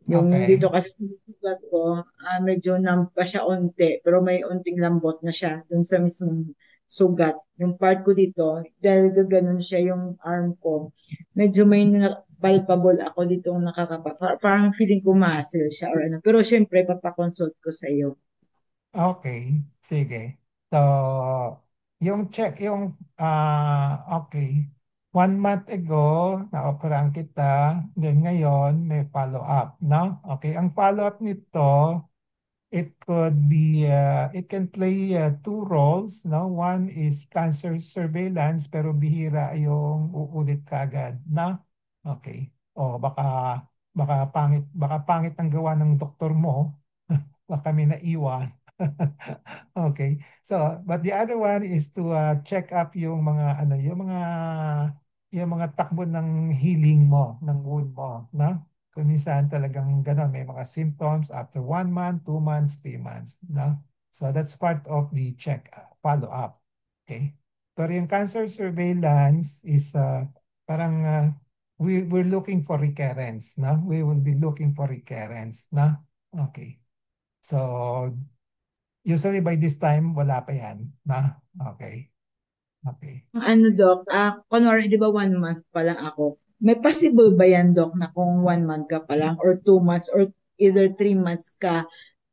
Speaker 3: Yung
Speaker 1: Okay.
Speaker 3: dito kasi sa sugat ko, medyo numb pa siya onte, pero may onting lambot na siya dun sa mismong sugat. Yung part ko dito, dahil gaganon siya yung arm ko, medyo may palpable ako dito nakakapa. Parang feeling ko muscle siya or ano. Pero syempre, papakonsult ko sa iyo.
Speaker 1: Okay. Sige. So, okay. 1 month ago, na-operahan kita. Then ngayon, may follow-up, no? Okay. Ang follow-up nito, it can play two roles, no? One is cancer surveillance, pero bihira yung uulit kagad, no? Okay. O baka pangit ang gawa ng doktor mo, baka may naiwan. Okay. So, but the other one is to check up yung mga takbo ng healing mo, ng wound mo, no? Kung minsan talagang gano'n, may mga symptoms after 1 month, 2 months, 3 months, no? So that's part of the check, follow-up. Okay? Pero yung cancer surveillance is parang we're looking for recurrence, no? We will be looking for recurrence, no? Okay. So usually by this time, wala pa yan, na? Okay. Okay.
Speaker 3: Ano, Doc, kunwari, di ba 1 month pa lang ako? May possible ba yan, Doc, na kung 1 month ka pa lang or 2 months or either 3 months ka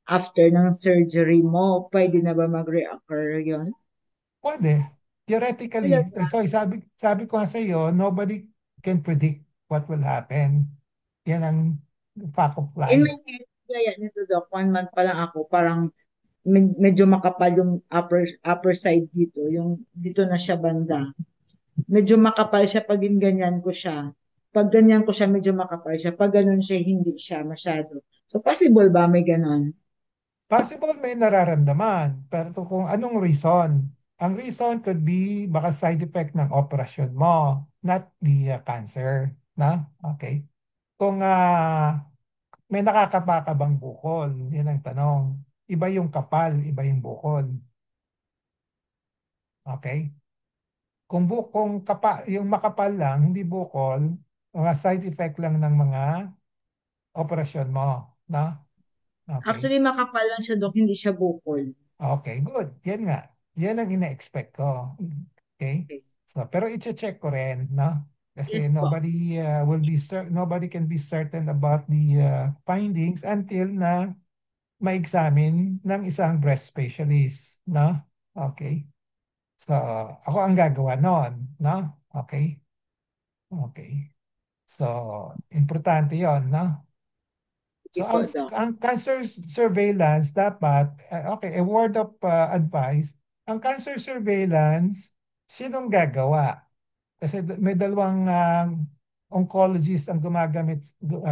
Speaker 3: after ng surgery mo, pwede na ba mag-reoccur yun?
Speaker 1: Pwede. Theoretically,
Speaker 3: Talaga?
Speaker 1: so sabi ko nga sa iyo, nobody can predict what will happen. Yan ang fact of
Speaker 3: In
Speaker 1: life.
Speaker 3: my case, gaya nito, Doc, 1 month pa lang ako, parang medyo makapal yung upper side dito, yung dito na siya banda. Medyo makapal siya pag ganyan ko siya. Pag ganyan ko siya, medyo makapal siya. Pag ganun siya, hindi siya masyado. So, possible ba may ganon?
Speaker 1: Possible may nararamdaman, pero kung anong reason? Ang reason could be baka side effect ng operasyon mo, not the cancer. Na? Okay. Kung may nakakapa ka bang bukol? Yan ang tanong. Iba yung kapal, iba yung bukol. Okay? Yung makapal lang, hindi bukol, mga side effect lang ng mga operasyon mo. Na? Okay.
Speaker 3: Actually, makapal lang siya, Dok. Hindi siya bukol.
Speaker 1: Okay, good. Yan nga. Yan ang ina-expect ko. Okay?
Speaker 3: Okay.
Speaker 1: So, pero i-check ko rin, no? Kasi
Speaker 3: Yes po.
Speaker 1: nobody can be certain about the findings until na ma-examine ng isang breast specialist, no? Okay. So, ako ang gagawa noon, no? Okay? Okay. So, importante yon, no? So,
Speaker 3: Sige po, Doc.
Speaker 1: ang cancer surveillance dapat, okay, a word of advice, ang cancer surveillance, sinong gagawa? Kasi may dalawang oncologist ang gumagamit,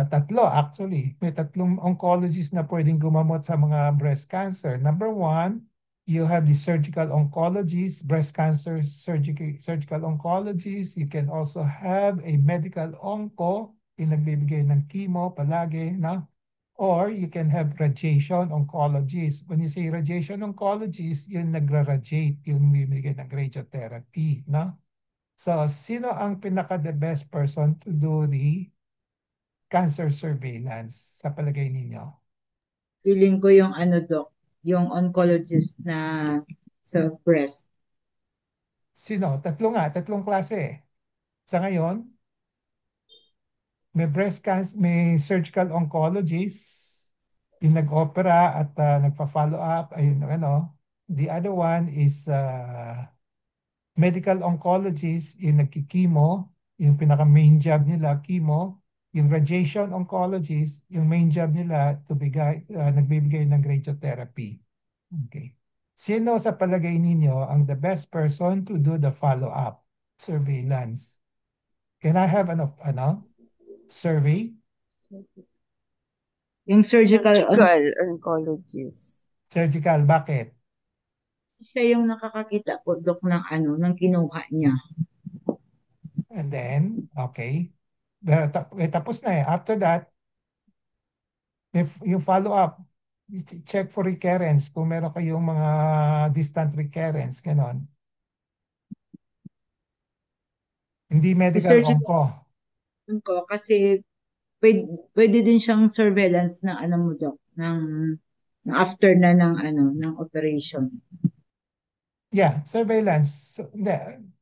Speaker 1: tatlo actually. May tatlong oncologist na pwedeng gumamot sa mga breast cancer. Number one, you have the surgical oncologist, breast cancer surgical oncologist. You can also have a medical onco, yung nagbibigay ng chemo palagi, no? Or you can have radiation oncologist. When you say radiation oncologist, yung nagra-radiate, yung bibigay ng radiotherapy, no? So, sino ang pinaka-the best person to do the cancer surveillance sa palagay ninyo?
Speaker 3: Feeling ko yung ano, Doc, yung oncologist na sa breast.
Speaker 1: Sino? Tatlo nga, tatlong klase. Sa ngayon, may breast cancer, may surgical oncologist, yung nag-opera at nagpa-follow up, ayun, ano. The other one is medical oncologist, yung nagkikimo, yung pinaka-main job nila, chemo. Yung radiation oncologist, yung main job nila to nagbibigay ng radiotherapy. Okay. Sino sa palagay ninyo ang the best person to do the follow-up surveillance? Can I have survey?
Speaker 3: Yung surgical,
Speaker 2: Surgical oncologist.
Speaker 1: Surgical, bakit?
Speaker 3: siya yung nakakakita po, Doc, ng ano, ng kinuha niya.
Speaker 1: And then, okay. Pero tapos na eh. After that, if you follow up, check for recurrence kung meron kayong mga distant recurrence, ganon. Hindi
Speaker 3: Sa
Speaker 1: medical
Speaker 3: surgical
Speaker 1: onco.
Speaker 3: ko, kasi pwede din siyang surveillance ng ano mo, Doc, ng after na ng ano, ng operation.
Speaker 1: Yeah, surveillance. So, hindi,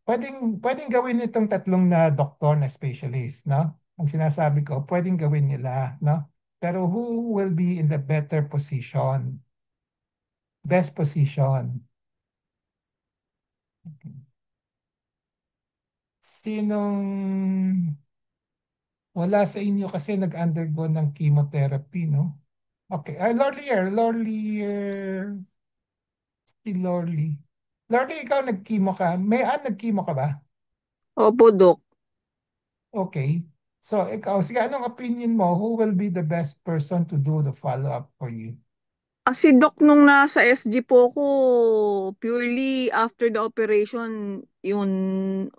Speaker 1: pwedeng gawin itong tatlong na doktor na specialist, no? Ang sinasabi ko, pwedeng gawin nila, no? Pero who will be in the better position? Best position? Sinong wala sa inyo kasi nag-undergo ng chemotherapy, no? Okay. Si Lorly. Lorly, ikaw nag-chemo ka? Nag-chemo ka ba?
Speaker 4: Opo, Dok.
Speaker 1: Okay. So, ikaw, sige, anong opinion mo? Who will be the best person to do the follow-up for you?
Speaker 4: Si Doc nung nasa SG po ko, purely after the operation, yung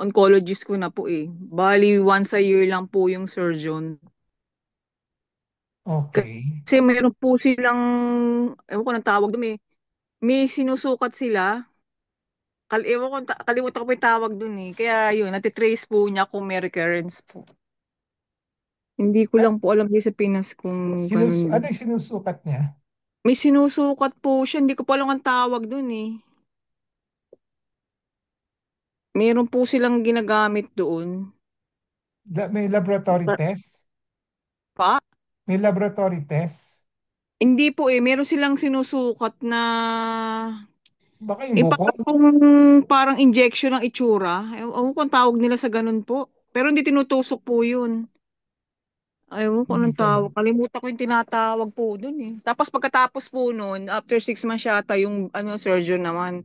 Speaker 4: oncologist ko na po eh. Bali, once a year lang po yung surgeon.
Speaker 1: Okay.
Speaker 4: Kasi meron po silang, ewan ko ng tawag doon eh, may sinusukat sila. Ewan ko, kalimutan ko po yung tawag doon eh. Kaya yun, natitrace po niya kung may recurrence po. Hindi ko
Speaker 1: Ah,
Speaker 4: lang po alam dito sa Pinas kung ganun
Speaker 1: ano
Speaker 4: din.
Speaker 1: yung sinusukat niya?
Speaker 4: May sinusukat po siya, hindi ko pa alam ang tawag doon eh. Meron po silang ginagamit doon.
Speaker 1: May laboratory test?
Speaker 4: Pa?
Speaker 1: May laboratory test?
Speaker 4: Hindi po eh. Meron silang sinusukat na
Speaker 1: Baka yung buko?
Speaker 4: parang injection ng itsura. Ewan ko ang tawag nila sa ganun po. Pero hindi tinutusok po yun. Ewan ko
Speaker 1: Hindi
Speaker 4: anong
Speaker 1: ko
Speaker 4: tawag.
Speaker 1: alam.
Speaker 4: Kalimutan ko yung tinatawag po dun eh. Tapos pagkatapos po nun, after 6 months yata yung surgeon naman.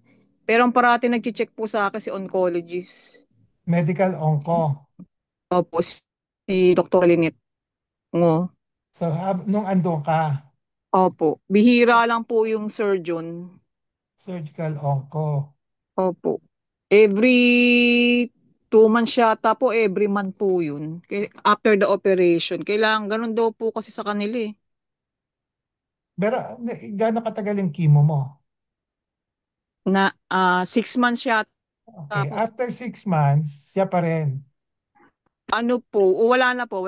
Speaker 4: Pero ang parati nag-check po sa akin si oncologist.
Speaker 1: Medical onco.
Speaker 4: Opo, si Dr. Lynette Ngo.
Speaker 1: So, nung andun ka,
Speaker 4: Opo. Bihira lang po yung surgeon.
Speaker 1: surgical onco.
Speaker 4: Opo. Every 2 months yata po, every month po yun. After the operation. Kailangan, ganun daw po kasi sa kanila eh.
Speaker 1: Pero, gaano katagal yung chemo mo?
Speaker 4: 6 months yata
Speaker 1: Okay.
Speaker 4: po.
Speaker 1: After 6 months, siya pa rin.
Speaker 4: Ano po, wala na po.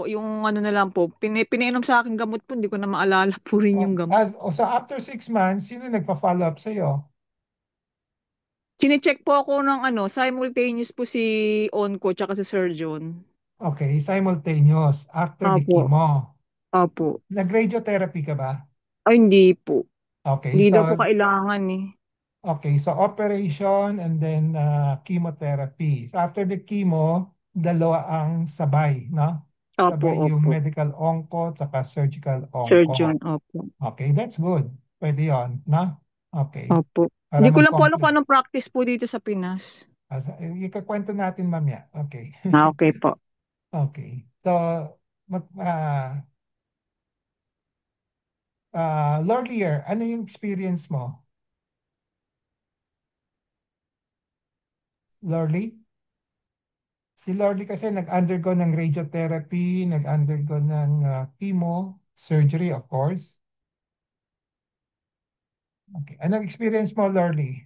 Speaker 4: Yung ano na lang po, pinainom sa akin gamot po, hindi ko na maalala po rin yung gamot.
Speaker 1: So after 6 months, sino nagpa-follow up sa'yo?
Speaker 4: Sinecheck po ako ng simultaneous po si onco tsaka si surgeon.
Speaker 1: Okay, simultaneous after the
Speaker 4: Opo.
Speaker 1: chemo.
Speaker 4: Opo.
Speaker 1: Nag-radiotherapy ka ba?
Speaker 4: Ay, hindi po.
Speaker 1: Okay,
Speaker 4: Hindi daw po
Speaker 1: so
Speaker 4: kailangan eh.
Speaker 1: operation and then chemotherapy. So after the chemo, dalawa ang sabay, no?
Speaker 4: Opo,
Speaker 1: Sabay yung
Speaker 4: opo.
Speaker 1: medical onco at surgical
Speaker 4: Surgeon,
Speaker 1: onco.
Speaker 4: opo.
Speaker 1: Okay, that's good. Pwede yon, no? Okay.
Speaker 4: Opo.
Speaker 1: Para
Speaker 4: Hindi ko lang po alam kung
Speaker 1: mag-complete.
Speaker 4: anong practice po dito sa Pinas.
Speaker 1: Ikakwento natin mamaya. Okay.
Speaker 4: Okay po.
Speaker 1: Okay. So, mag, Lord Lear, ano yung experience mo? Lorly? Si Lorly kasi nag-undergo ng radiotherapy, nag-undergo ng chemo, surgery of course. Okay. Anong experience mo, Lorly?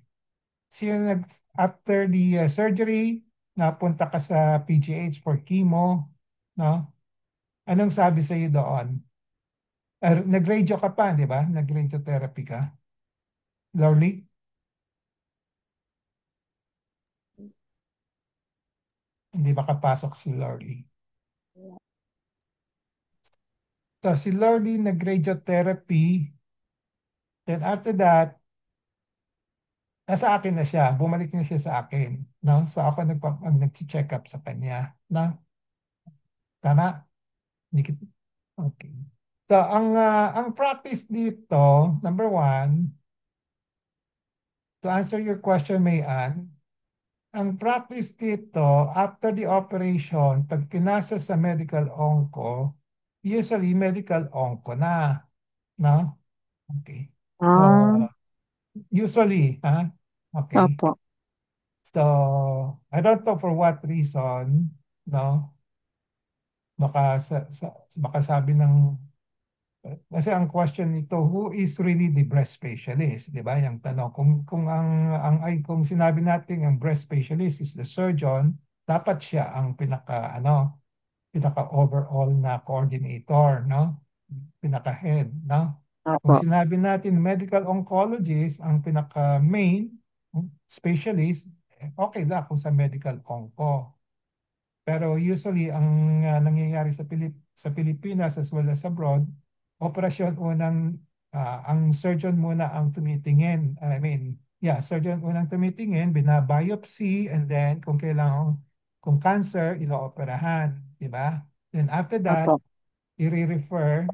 Speaker 1: After the surgery, napunta ka sa PGH for chemo, no? Anong sabi sa iyo doon? Nag-radio ka pa, di ba? Nag-radiotherapy ka. Lorly? Hindi makapasok si Lorly. So si Lorly nag-radiotherapy. Then after that, nasa akin na siya. Bumalik na siya sa akin. No? So ako nag-check up sa kanya. No? Tama? Hindi Okay. So ang practice dito, number one, to answer your question, Mayan, ang practice dito, after the operation, pag pinasa sa medical onco, usually medical onco na. No? Okay. So,
Speaker 4: Ah,
Speaker 1: usually, ha? Okay.
Speaker 4: opo.
Speaker 1: So, I don't know for what reason, no? Baka, baka sabi ng, kasi ang question nito, who is really the breast specialist? Di ba? Yung tanong, kung sinabi natin ang breast specialist is the surgeon, dapat siya ang pinaka overall na coordinator, no? Pinaka head, no? Kung
Speaker 4: Opo.
Speaker 1: sinabi natin medical oncologist ang pinaka main specialist, okay na kung sa medical onco. Pero usually ang nangyayari sa Pilipinas as well as abroad, operasyon ang surgeon muna ang tumitingin. I mean, yeah, surgeon unang tumitingin, binabiopsy, and then kung cancer, inooperahan, di ba? Then after that,
Speaker 4: Opo.
Speaker 1: i-refer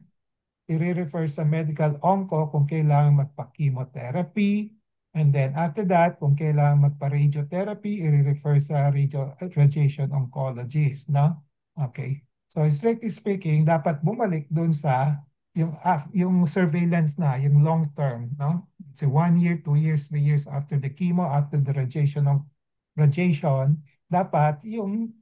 Speaker 1: i-refer sa medical onco kung kailangan magpa-chemotherapy. And then after that, kung kailangan magpa-radiotherapy, i-refer sa radiation oncologist, no? Okay. So strictly speaking, dapat bumalik dun sa yung surveillance na, yung long term, no? It's 1 year, 2 years, 3 years after the chemo, after the radiation, dapat yung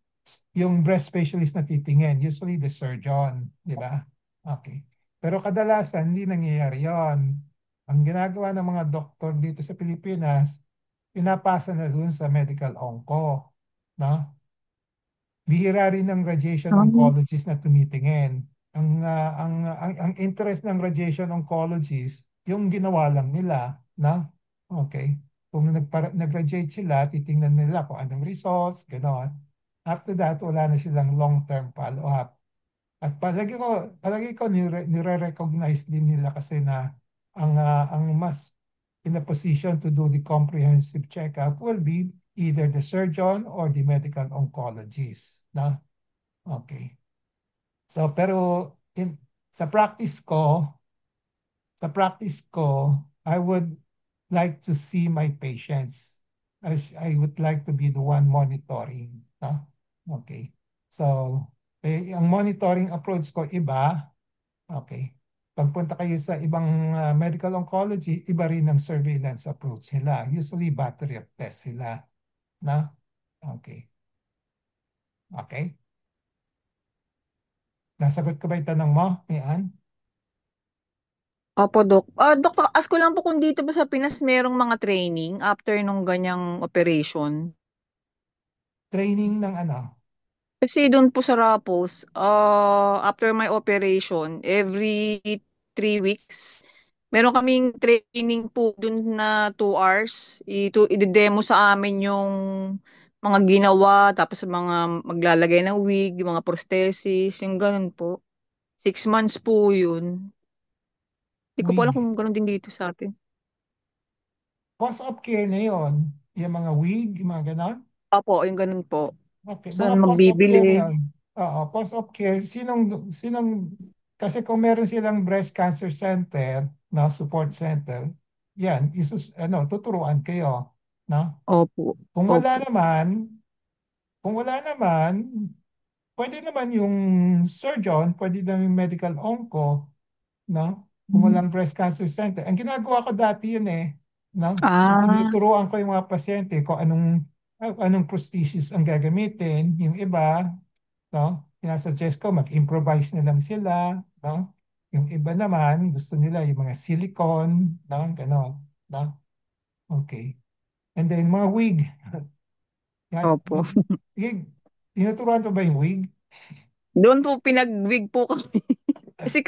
Speaker 1: breast specialist na titingin, usually the surgeon, di ba? Okay. Pero kadalasan, hindi nangyayari yon. Ang ginagawa ng mga doktor dito sa Pilipinas, pinapasa na dun sa medical onco. No? Bihira rin ng radiation
Speaker 4: Um,
Speaker 1: oncologist na tumitingin. Ang interest ng radiation oncologist, yung ginawa lang nila, na, okay, kung nag-radiate sila, titingnan nila kung anong results, gano'n. After that, wala na silang long-term follow-up. At palagi ko nire-recognize din nila kasi na ang mas in a position to do the comprehensive checkup will be either the surgeon or the medical oncologist. Na? Okay. So, pero sa practice ko, I would like to see my patients. I would like to be the one monitoring. No? Okay. So, ang monitoring approach ko iba. Okay. Pagpunta kayo sa ibang medical oncology, iba rin ang surveillance approach nila. Usually battery of test sila. Na? Okay. Okay. Nasagot ko ba yung tanong mo, Mian?
Speaker 4: Opo, Dok. Dok, ask ko lang po kung dito ba sa Pinas merong mga training after nung ganyang operation.
Speaker 1: Training ng ano?
Speaker 4: Kasi doon po sa Raffles, after my operation, every 3 weeks, meron kaming training po doon na 2 hours. I-demo sa amin yung mga ginawa, tapos mga maglalagay ng wig, yung mga prosthesis, yung ganun po. 6 months po yun. Hindi ko po alam
Speaker 1: Wig.
Speaker 4: kung ganun din dito sa atin.
Speaker 1: Post-op care na yon. Yung mga wig, yung mga ganon.
Speaker 4: Opo, yung ganun po.
Speaker 1: Okay, mga
Speaker 4: Saan
Speaker 1: post of care
Speaker 4: magbibili?
Speaker 1: yun. Oo, post of care, kasi kung meron silang breast cancer center, no, support center, yan, tuturuan kayo, no?
Speaker 4: Opo.
Speaker 1: Kung wala
Speaker 4: Opo.
Speaker 1: naman, kung wala naman, pwede naman yung surgeon, pwede naman yung medical onco, no? Kung walang breast cancer center. Ang ginagawa ko dati yun no?
Speaker 4: Ah,
Speaker 1: Tinuturuan ko yung mga pasyente kung anong prosthesis ang gagamitin. Yung iba, no? Sinasuggest ko, mag-improvise na lang sila, no? Yung iba naman, gusto nila yung mga silicone, no? Ganon, no? Okay. And then, mga wig. Yan,
Speaker 4: opo.
Speaker 1: wig. Tinuturuan ko ba yung wig?
Speaker 4: Doon po pinag-wig po kami. Kasi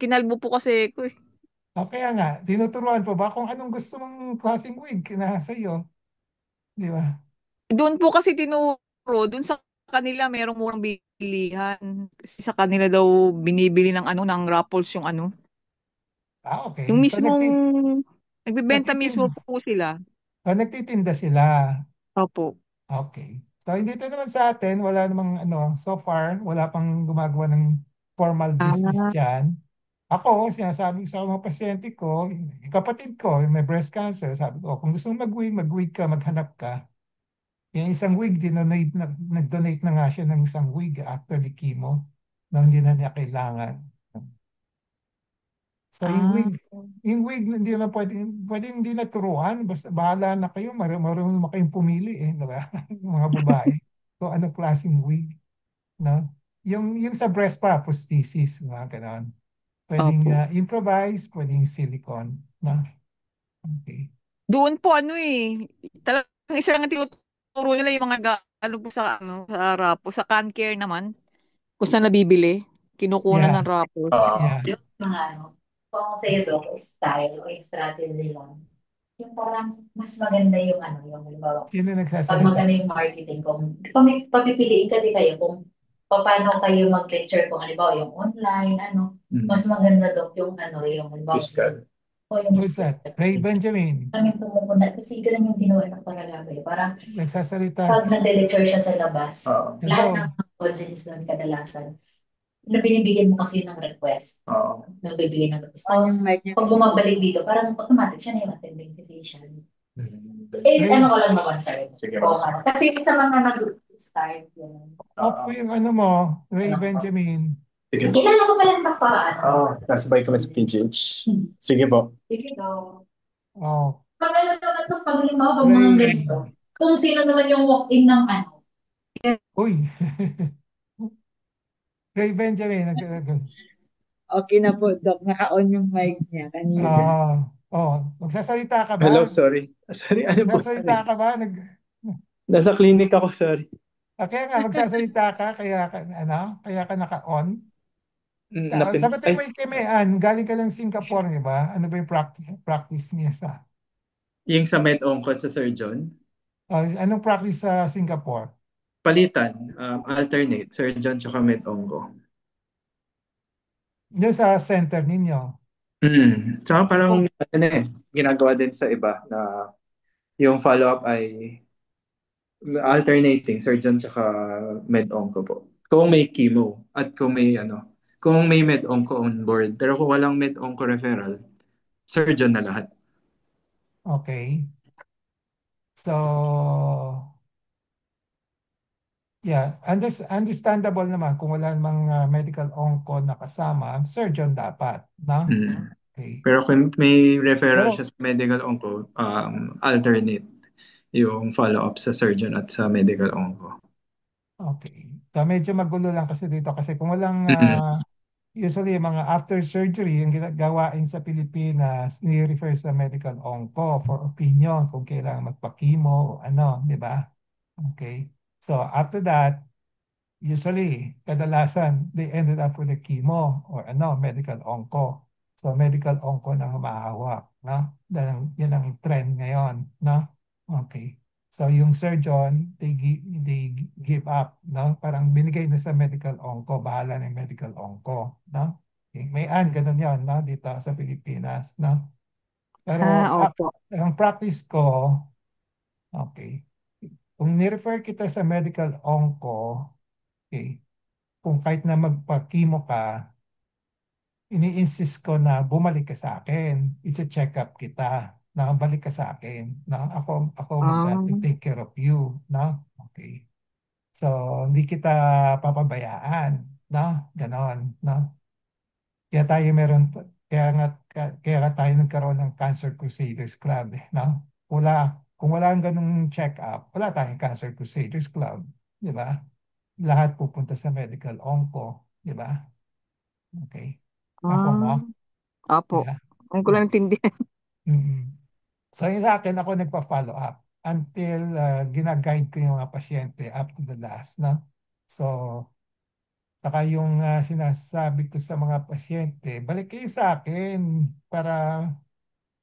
Speaker 4: kinalbo po kasi ko eh.
Speaker 1: O kaya nga, tinuturuan po ba kung anong gusto mong klaseng wig na sa iyo? Di ba?
Speaker 4: Doon po kasi tinuro, doon sa kanila merong murang bilihan. Kasi sa kanila daw binibili ng ng Raffles yung Yung
Speaker 1: Okay. So,
Speaker 4: mismong, nagbibenta mismo
Speaker 1: nagtitinda,
Speaker 4: po sila.
Speaker 1: nagtitinda sila.
Speaker 4: Opo.
Speaker 1: Okay. So, dito naman sa atin, wala namang so far, wala pang gumagawa ng formal business
Speaker 4: Ah,
Speaker 1: dyan. Ako, sinasabi ko sa mga pasyente ko, yung kapatid ko, yung may breast cancer, sabi ko, kung gusto mo mag-wig, mag-wig ka, maghanap ka. Yung isang wig, nag-donate na nga siya ng isang wig after the chemo na hindi na niya kailangan. So
Speaker 4: ah,
Speaker 1: yung wig hindi na pwede hindi na turuan, basta bahala na kayo, marunong na kayong pumili di ba? Yung mga babae. So ano klaseng wig, no? Yung sa breast pa, prosthesis, mga ganon. Pwedeng
Speaker 4: opo.
Speaker 1: improvise, pwedeng silicone, no? Okay.
Speaker 4: Doon po talagang isa lang ang tinuturo nila yung mga po sa Rapo. Sa can care naman, kung saan nabibili, kinukunan
Speaker 1: Yeah,
Speaker 4: ng Rapples.
Speaker 1: yeah.
Speaker 5: Yung mga kung sa'yo Doc, style o strategy lang, yung parang mas maganda yung yung halimbawa,
Speaker 1: Sino
Speaker 5: pag
Speaker 1: nagsasalita?
Speaker 5: maganda yung marketing, kung papipiliin kasi kayo kung paano kayo mag-lecture kung halimbawa yung online, mas maganda Doc yung yung halimbawa, physical. O yung
Speaker 1: Who's
Speaker 5: physical.
Speaker 1: that? Ray Benjamin.
Speaker 5: Kami pumupunta kasi ganun yung ginawa ng Paragabe. Parang
Speaker 1: Nagsasalita.
Speaker 5: pag nag-lecture siya sa labas, lahat ng
Speaker 1: Hello.
Speaker 5: audience doon kadalasan na binibigyan mo kasi ng request. Oo. Nagbibigay ng request.
Speaker 3: On
Speaker 5: Tapos,
Speaker 3: yung mic niya
Speaker 5: pag
Speaker 3: kanina.
Speaker 5: bumabalik dito, parang automatic siya na yung attending physician.
Speaker 1: Ray,
Speaker 5: Ko lang ma-concern. Sige. Kasi sa mga nag-start, yun.
Speaker 1: off mo yung mo, Ray Benjamin.
Speaker 5: Sige po. Kilala ko pala ng paraan.
Speaker 6: Nasabay kami sa PGH. Sige po.
Speaker 5: Sige daw.
Speaker 1: Oh,
Speaker 5: Pag naman ito, pag halimbawa, pag mga
Speaker 1: Ray.
Speaker 5: ganito, kung sino naman yung walk-in ng
Speaker 1: Uy. Ray Benjamin.
Speaker 3: Okay na po, Doc. Naka-on yung mic niya kanina.
Speaker 1: Magsasalita ka
Speaker 6: Hello,
Speaker 1: ba?
Speaker 6: sorry. Sorry, ano po?
Speaker 1: Magsasalita ka ba?
Speaker 6: Nasa clinic ako, sorry.
Speaker 1: Okay nga, magsasalita ka, kaya ka naka-on. Sabatin mo
Speaker 6: Ay,
Speaker 1: yung Kimean, galing ka lang Singapore, di ba? Ano ba yung practice niya
Speaker 6: yung sa med-onco sa surgeon,
Speaker 1: anong practice sa Singapore?
Speaker 6: palitan, alternate, surgeon tsaka med-onco.
Speaker 1: Yung sa center ninyo.
Speaker 6: Tsaka parang,
Speaker 1: Ikaw,
Speaker 6: ginagawa din sa iba na yung follow-up ay alternating, surgeon tsaka med-onco po. Kung may chemo at kung may med-onco on board. Pero kung walang med-onco referral, surgeon na lahat.
Speaker 1: okay. So, yeah, understandable naman kung wala namang medical onco na kasama, surgeon dapat, no?
Speaker 6: Mm.
Speaker 1: Okay.
Speaker 6: Pero kung may referral
Speaker 1: Pero,
Speaker 6: siya sa medical onco, alternate yung follow-up sa surgeon at sa medical onco.
Speaker 1: okay. So, medyo magulo lang kasi dito kasi kung walang
Speaker 6: Mm.
Speaker 1: usually yung mga after surgery, yung ginagawain sa Pilipinas, ni-refer sa medical onco for opinion kung kailangan magpa-chemo o di ba? Okay. So after that, usually, kadalasan, they ended up with a chemo or medical onco. So medical onco na humahawak, no? Yan ang trend ngayon, no? Okay. So yung surgeon, they give up, no? Parang binigay na sa medical onco, bahala ng medical onco, no? Okay. Ganun yan, no? Dito sa Pilipinas, no? Pero
Speaker 4: Opo.
Speaker 1: ang practice ko, okay, kung ni-refer kita sa medical onco, okay, kung kahit na magpa-chemo ka, ini-insist ko na bumalik ka sa akin. I-check up kita. Nakabalik ka sa akin. Na ako mag-take care of you. No? Okay. So, hindi kita papabayaan. No? Ganon. No? Kaya tayo meron, kaya nga tayo nagkaroon ng Cancer Crusaders Club. No? Kung wala ang ganung check-up, wala tayong Cancer Crusaders Club. Di ba? Lahat pupunta sa medical onco. Di ba? Okay. Ako mo?
Speaker 4: Opo.
Speaker 1: Yeah.
Speaker 4: Ang ko lang intindihan.
Speaker 1: Mm. So yun sa akin, ako nagpa-follow up until gina-guide ko yung mga pasyente up to the last. No? So, saka yung sinasabi ko sa mga pasyente, balik kayo sa akin para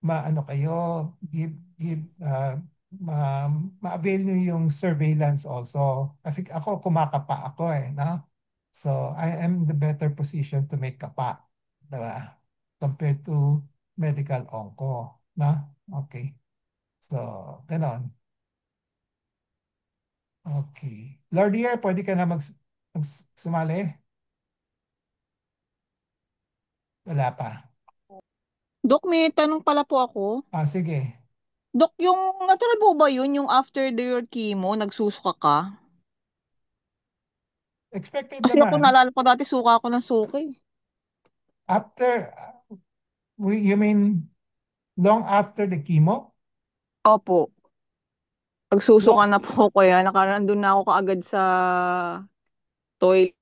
Speaker 1: maano kayo, ma, ma-avail nyo yung surveillance also. Kasi ako, kumakapa ako no? So, I am in the better position to make kapa. Diba? Compared to medical onco. No? Okay. So, ganon. Okay. Lordier, pwede ka na sumali? Wala pa.
Speaker 4: Dok, may tanong pala po ako.
Speaker 1: Sige.
Speaker 4: Dok, yung natural po ba yun, yung after your chemo, nagsusuka ka?
Speaker 1: Expected
Speaker 4: Kasi ako
Speaker 1: naman.
Speaker 4: naalala ko dati, suka ako ng suka eh.
Speaker 1: After, you mean long after the chemo?
Speaker 4: Opo. Nagsusuka na po kaya nandun na ako kaagad sa toilet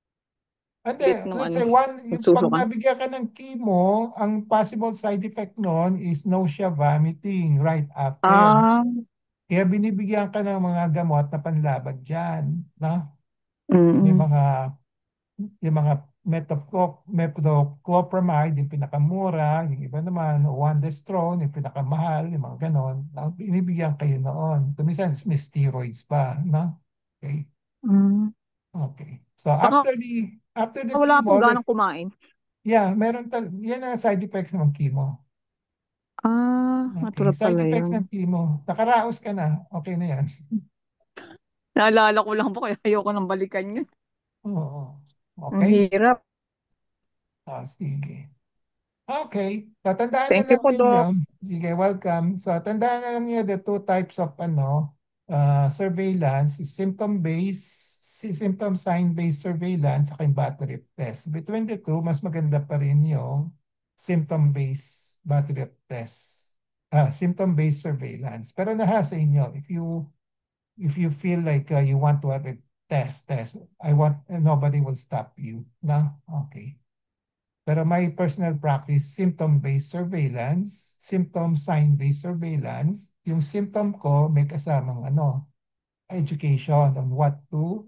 Speaker 1: Hindi,
Speaker 4: nung
Speaker 1: let's
Speaker 4: ano,
Speaker 1: say pag
Speaker 4: nagsusuka.
Speaker 1: nabigyan ka ng chemo, ang possible side effect nun is nausea, vomiting right after. Kaya binibigyan ka ng mga gamot na panlaban dyan. No? Yung
Speaker 4: Mm.
Speaker 1: mga metoclopramide, yung pinakamura, yung iba naman, ondansetron, yung pinakamahal, yung mga ganon. Binibigyan kayo noon. Kumisan, may steroids pa. No? Okay. Okay. So
Speaker 4: Baka
Speaker 1: after the
Speaker 4: wala
Speaker 1: chemo,
Speaker 4: pong ganang kumain.
Speaker 1: yeah, yan ang side effects ng chemo. Okay,
Speaker 4: Natural
Speaker 1: side
Speaker 4: pala
Speaker 1: effects
Speaker 4: yun.
Speaker 1: ng chemo. Nakaraos ka na, okay na yan.
Speaker 4: Naalala ko lang po kaya ayoko nang balikan yun.
Speaker 1: Oo.
Speaker 4: Ang
Speaker 1: Okay?
Speaker 4: hirap.
Speaker 1: Sige. Okay. So, tandaan na
Speaker 4: Thank you
Speaker 1: lang
Speaker 4: po,
Speaker 1: ninyo.
Speaker 4: Doc.
Speaker 1: Sige, welcome. So, tandaan na lang niyo the two types of surveillance, symptom-based, symptom sign-based surveillance at battery test. Between the two, mas maganda pa rin yung symptom-based battery test. Symptom-based surveillance. Pero nasa sa inyo, if you feel like you want to have a test, nobody will stop you. No? Okay. Pero my personal practice, symptom-based surveillance, symptom sign-based surveillance, yung symptom ko may kasamang education on what to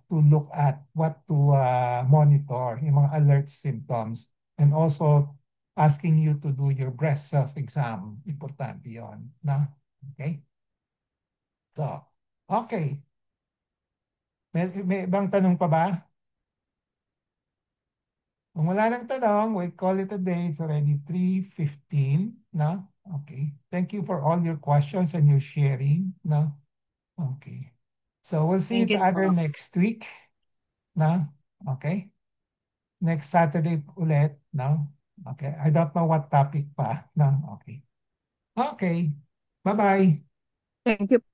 Speaker 1: look at, what to monitor, yung mga alert symptoms, and also asking you to do your breast self-exam. Importante yon, na? Okay? So, okay. May ibang tanong pa ba? Kung wala nang tanong, we call it a day. It's already 3:15, no? Okay. Thank you for all your questions and your sharing, no? Okay. So we'll see
Speaker 4: Thank
Speaker 1: each
Speaker 4: you,
Speaker 1: other
Speaker 4: Doc.
Speaker 1: next week, no? Okay. Next Saturday ulit, no? Okay. I don't know what topic pa, no? Okay. Okay. Bye-bye.
Speaker 4: Thank you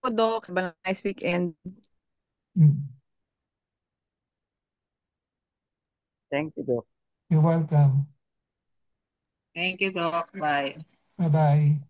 Speaker 4: po, Doc. Have a nice weekend.
Speaker 7: Thank you, Doc.
Speaker 1: You're welcome.
Speaker 4: Thank you, Doc. Bye.
Speaker 1: Bye-bye.